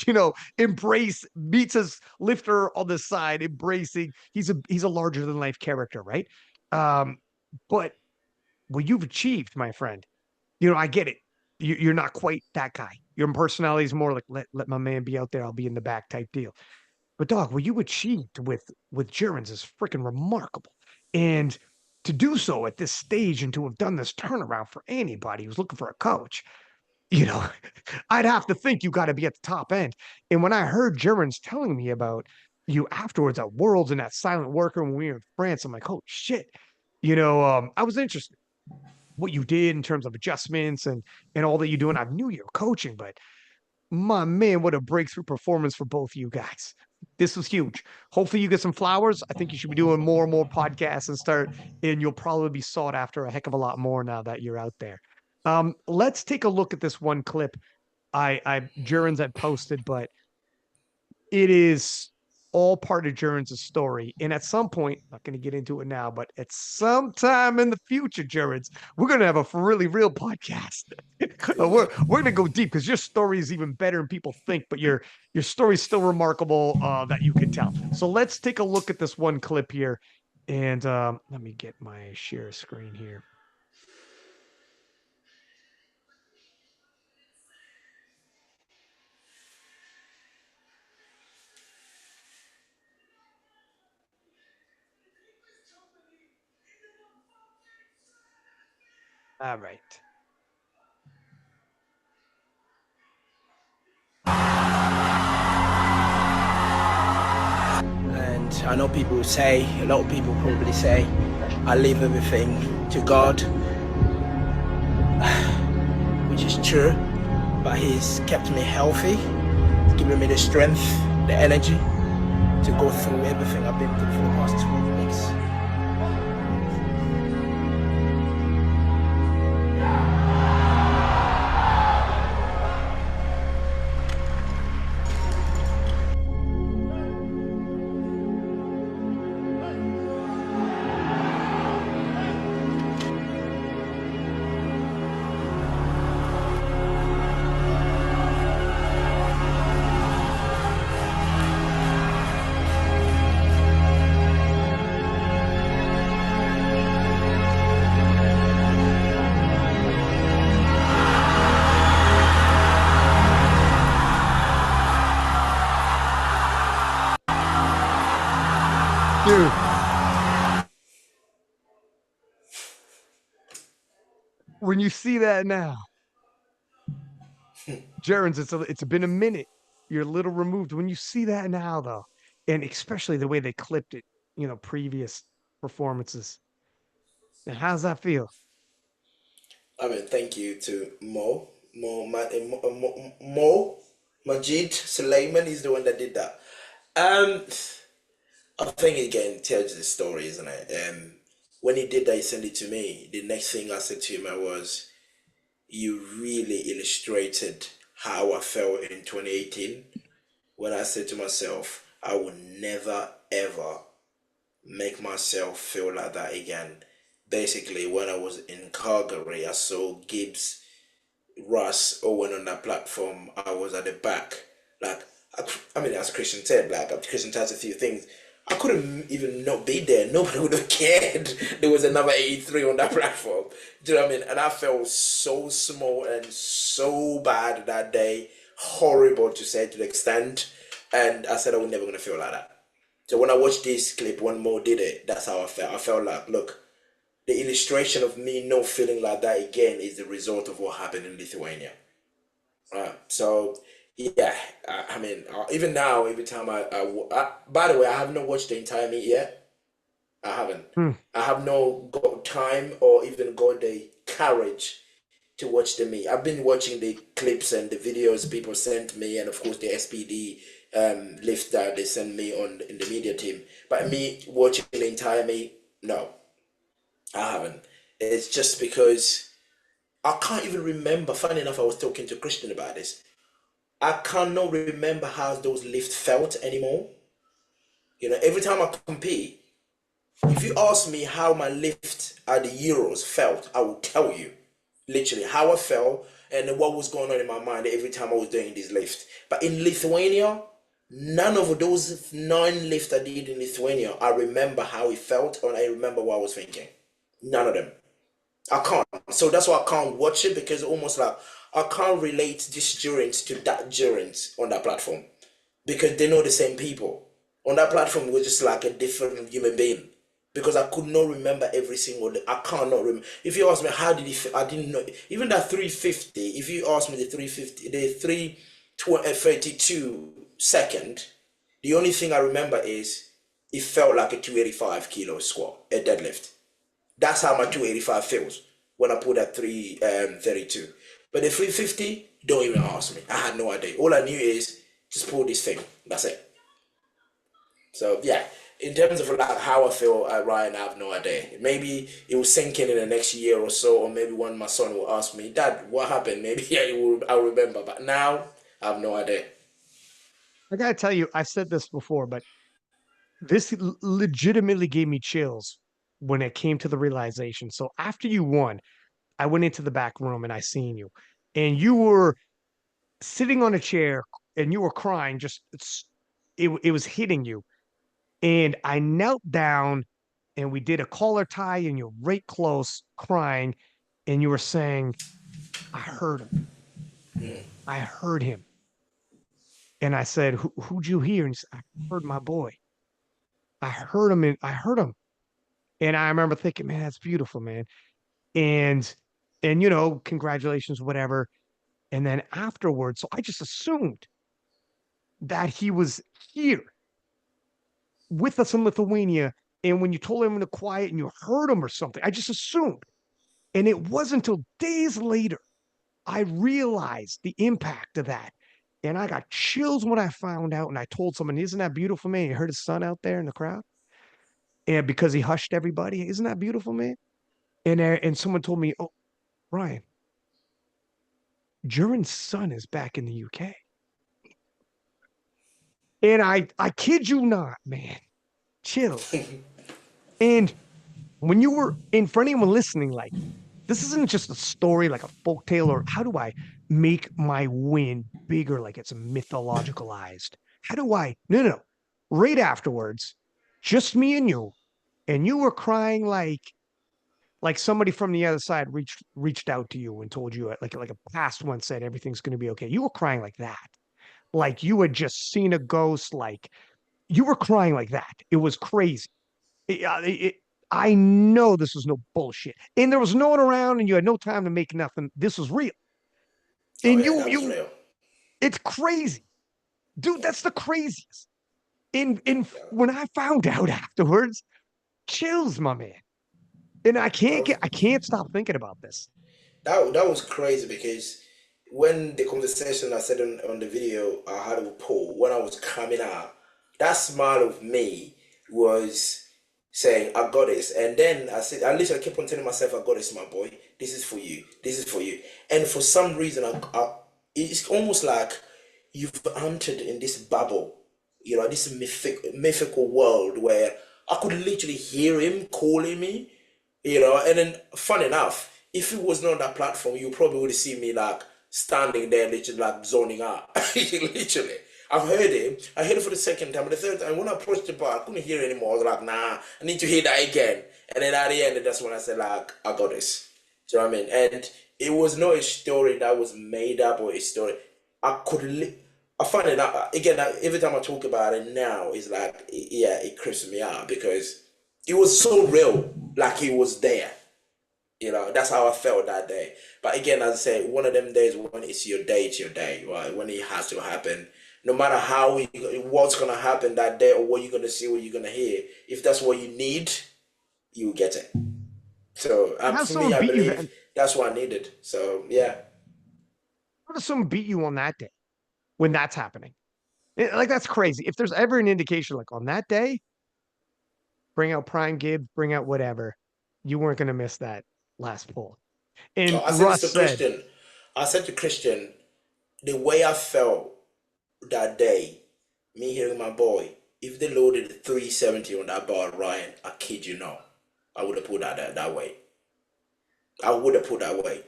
you know, embrace, meets his lifter on the side, embracing. He's a larger than life character, right? Um, but what you've achieved, my friend, you know, I get it. You're not quite that guy. Your personality is more like let my man be out there. I'll be in the back type deal. But dog, what you achieved with Jurins is freaking remarkable. And to do so at this stage and to have done this turnaround for anybody who's looking for a coach, you know, I'd have to think you got to be at the top end. And when I heard Jurins telling me about you afterwards at Worlds and that silent worker when we were in France, I'm like, holy shit. You know, I was interested what you did in terms of adjustments and all that you do. And I knew you were coaching, but my man, what a breakthrough performance for both of you guys. This was huge. Hopefully you get some flowers. I think you should be doing more and more podcasts and you'll probably be sought after a heck of a lot more now that you're out there. Let's take a look at this one clip I Jurins had posted, but it is all part of Jurins' story. And at some point, I'm not going to get into it now, but at some time in the future, Jurins, we're going to have a really real podcast. we're going to go deep because your story is even better than people think, but your story is still remarkable that you can tell. So let's take a look at this one clip here. And let me get my share screen here. All right. And I know people say, a lot of people probably say, I leave everything to God, which is true, but He's kept me healthy, He's given me the strength, the energy to go through everything I've been through for the past 12 weeks. when you see that now, Jurins, it's been a minute. You're a little removed. When you see that now, though, and especially the way they clipped it, previous performances, and how's that feel? I mean, thank you to Mo Majid Suleiman. Is the one that did that. Um, I think again tells the story, isn't it? When he did that, he sent it to me. The next thing I said to him, I was, "You really illustrated how I felt in 2018." When I said to myself, I would never ever make myself feel like that again. Basically, when I was in Calgary, I saw Gibbs, Russ, Owen on that platform. I was at the back. Like, I mean, as Christian said, like, Christian said a few things. I couldn't even not be there. Nobody would have cared. There was another 83 on that platform. Do you know what I mean? And I felt so small and so bad that day. Horrible to say to the extent. And I said I was never going to feel like that. So when I watched this clip, when Mo did it, that's how I felt. I felt like, look, the illustration of me not feeling like that again is the result of what happened in Lithuania. Right. So, yeah, I mean, even now, every time by the way, I have not watched the entire meet yet. I haven't. Hmm. I have no got time or even got the courage to watch the meet. I've been watching the clips and the videos people sent me, and of course the SPD lift that they sent me on in the media team. But me watching the entire meet, no, I haven't. It's just because I can't even remember. Funny enough, I was talking to Christian about this. I cannot remember how those lifts felt anymore. Every time I compete, if you ask me how my lift at the Euros felt, I will tell you literally how I felt and what was going on in my mind every time I was doing this lift. But in Lithuania, none of those 9 lifts I did in Lithuania, I remember how it felt and I remember what I was thinking. None of them. I can't. So that's why I can't watch it because almost like I can't relate this Jurins to that Jurins on that platform because they're not the same people. On that platform, we're just like a different human being because I could not remember every single day. I cannot remember. If you ask me how did he feel, I didn't know. Even that 350, if you ask me the 350, the 332 second, the only thing I remember is it felt like a 285 kilo squat, a deadlift. That's how my 285 feels when I put that 332. But the 350, don't even ask me. I had no idea. All I knew is just pull this thing. That's it. So yeah, in terms of like how I feel at Ryan, I have no idea. Maybe it will sink in the next year or so, or maybe when my son will ask me, "Dad, what happened?" Maybe yeah, I'll remember. But now I have no idea. I gotta tell you, I said this before, but this legitimately gave me chills when it came to the realization. So after you won, I went into the back room and I seen you, and you were sitting on a chair and you were crying. It was hitting you, and I knelt down and we did a collar tie, and you're right close, crying, and you were saying, "I heard him. I heard him." And I said, Who'd you hear? And he said, "I heard my boy. I heard him, and I heard him." And I remember thinking, man, that's beautiful, man. And congratulations, whatever. And then afterwards, so I just assumed that he was here with us in Lithuania. And when you told him to quiet and you heard him or something, I just assumed. And it wasn't until days later I realized the impact of that. And I got chills when I found out. And I told someone, "Isn't that beautiful, man? You heard his son out there in the crowd." And because he hushed everybody, isn't that beautiful, man? And someone told me, "Oh, Ryan, Jurin's son is back in the UK." And I kid you not, man, chills. And when you were in for anyone listening, like this isn't just a story like a folk tale, or how do I make my win bigger like it's mythologicalized? How do I no no no. Right afterwards, just me and you were crying like somebody from the other side reached out to you and told you like a past one said everything's going to be okay. You were crying like that. Like you had just seen a ghost, like you were crying like that. It was crazy. It, I know this was no bullshit. And there was no one around and you had no time to make nothing. This was real. Oh And yeah, that was real. it's crazy. Dude, that's the craziest. In Yeah. when I found out afterwards, chills, my man. And That was I can't stop thinking about this. that was crazy because when the conversation I said on the video I had with Paul when I was coming out, that smile of me was saying I got this, and then I said at least I kept on telling myself I got this, my boy. This is for you. This is for you. And for some reason, it's almost like you've entered in this bubble, this mythical world where I could literally hear him calling me, and then fun enough, if it was not on that platform, you probably would have seen me like standing there, literally like zoning out. Literally. I heard it for the second time, but the third time, when I approached the bar, I couldn't hear it anymore. I was like, nah, I need to hear that again. And then at the end, that's when I said, like, I got this. Do you know what I mean? And it was not a story that was made up or a story. I could, I find it out, again, every time I talk about it now, it's like, yeah, it creeps me out because it was so real, like it was there. That's how I felt that day. But again, as I say, one of them days when it's your day, right? When it has to happen, no matter what's gonna happen that day or what you're gonna see, what you're gonna hear, if that's what you need, you get it. So Have for me, someone I beat you believe then. that's what I needed. So yeah, How does someone beat you on that day when that's happening? Like that's crazy. If there's ever an indication, like on that day, bring out Prime Gibbs, bring out whatever, you weren't gonna miss that last pull. And oh, I said this Russ to said, Christian. I said to Christian, the way I felt that day, me hearing my boy, if they loaded the 370 on that bar, Ryan, I kid you not, I would have put that way. I would have put that way.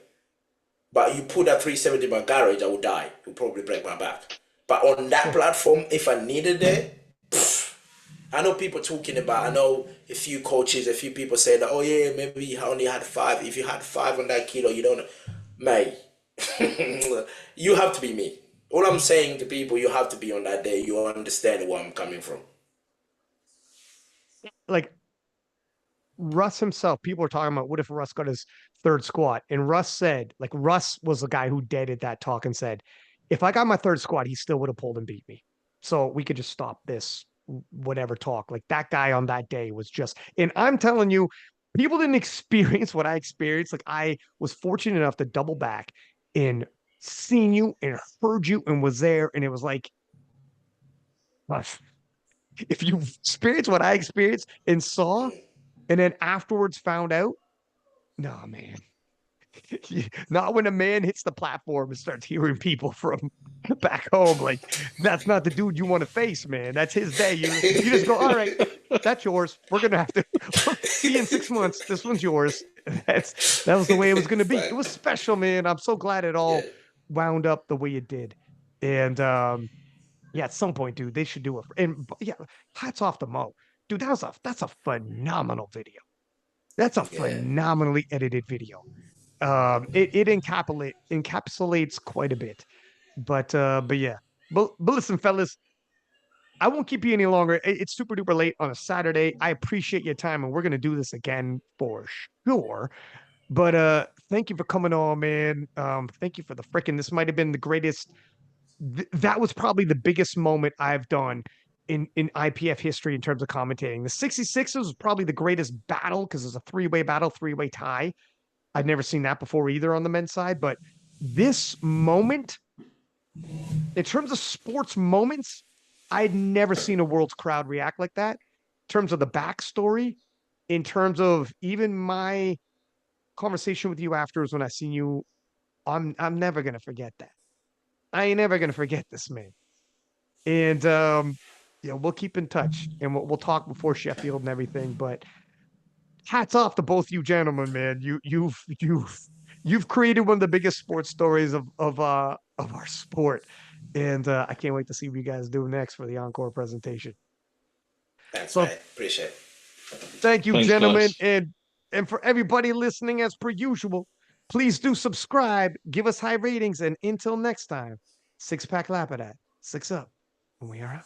But you put that 370 in my garage, I would die. It would probably break my back. But on that platform, if I needed it, I know people talking about, I know a few coaches, a few people say that, oh yeah, maybe you only had five. If you had five on that kilo, you don't, mate, you have to be me. All I'm saying to people, you have to be on that day. You understand where I'm coming from. like Russ himself, people were talking about what if Russ got his third squat? And Russ said, like, Russ was the guy who deaded that talk and said, if I got my third squat, he still would have pulled and beat me. So we could just stop this, whatever talk. Like that guy on that day was just, and I'm telling you, people didn't experience what I experienced. Like I was fortunate enough to double back and seen you and heard you and was there. And it was like, if you experienced what I experienced and saw, and then afterwards found out, no, man. Not when a man hits the platform and starts hearing people from back home. Like, that's not the dude you want to face, man. That's his day. You just go, all right, that's yours. We're gonna have to see you in 6 months. This one's yours. That was the way it was gonna be. It Fine. was special, man. I'm so glad it Yeah, all wound up the way it did. And yeah, at some point, dude, they should do it. And yeah, hats off to Mo. Dude, that's a phenomenal video. That's a yeah, phenomenally edited video. It encapsulates quite a bit. But yeah. But listen, fellas, I won't keep you any longer. It's super duper late on a Saturday. I appreciate your time, and we're gonna do this again for sure. But thank you for coming on, man. Thank you for the freaking. This might have been the greatest. That was probably the biggest moment I've done in IPF history in terms of commentating. The 66ers was probably the greatest battle because it's a three-way battle, three-way tie. I'd never seen that before either on the men's side, but this moment, in terms of sports moments, I'd never seen a world's crowd react like that. In terms of the backstory, in terms of even my conversation with you afterwards when I seen you, I'm never gonna forget that. I ain't never gonna forget this, man. And yeah, we'll keep in touch and we'll talk before Sheffield and everything. But hats off to both you gentlemen, man. You've created one of the biggest sports stories of our sport, and I can't wait to see what you guys do next for the encore presentation. thanks, So mate. Appreciate it. thank you, Thanks, gentlemen, guys. and for everybody listening, as per usual, please do subscribe, give us high ratings, and until next time, six pack Lapadat, six up, and we are out.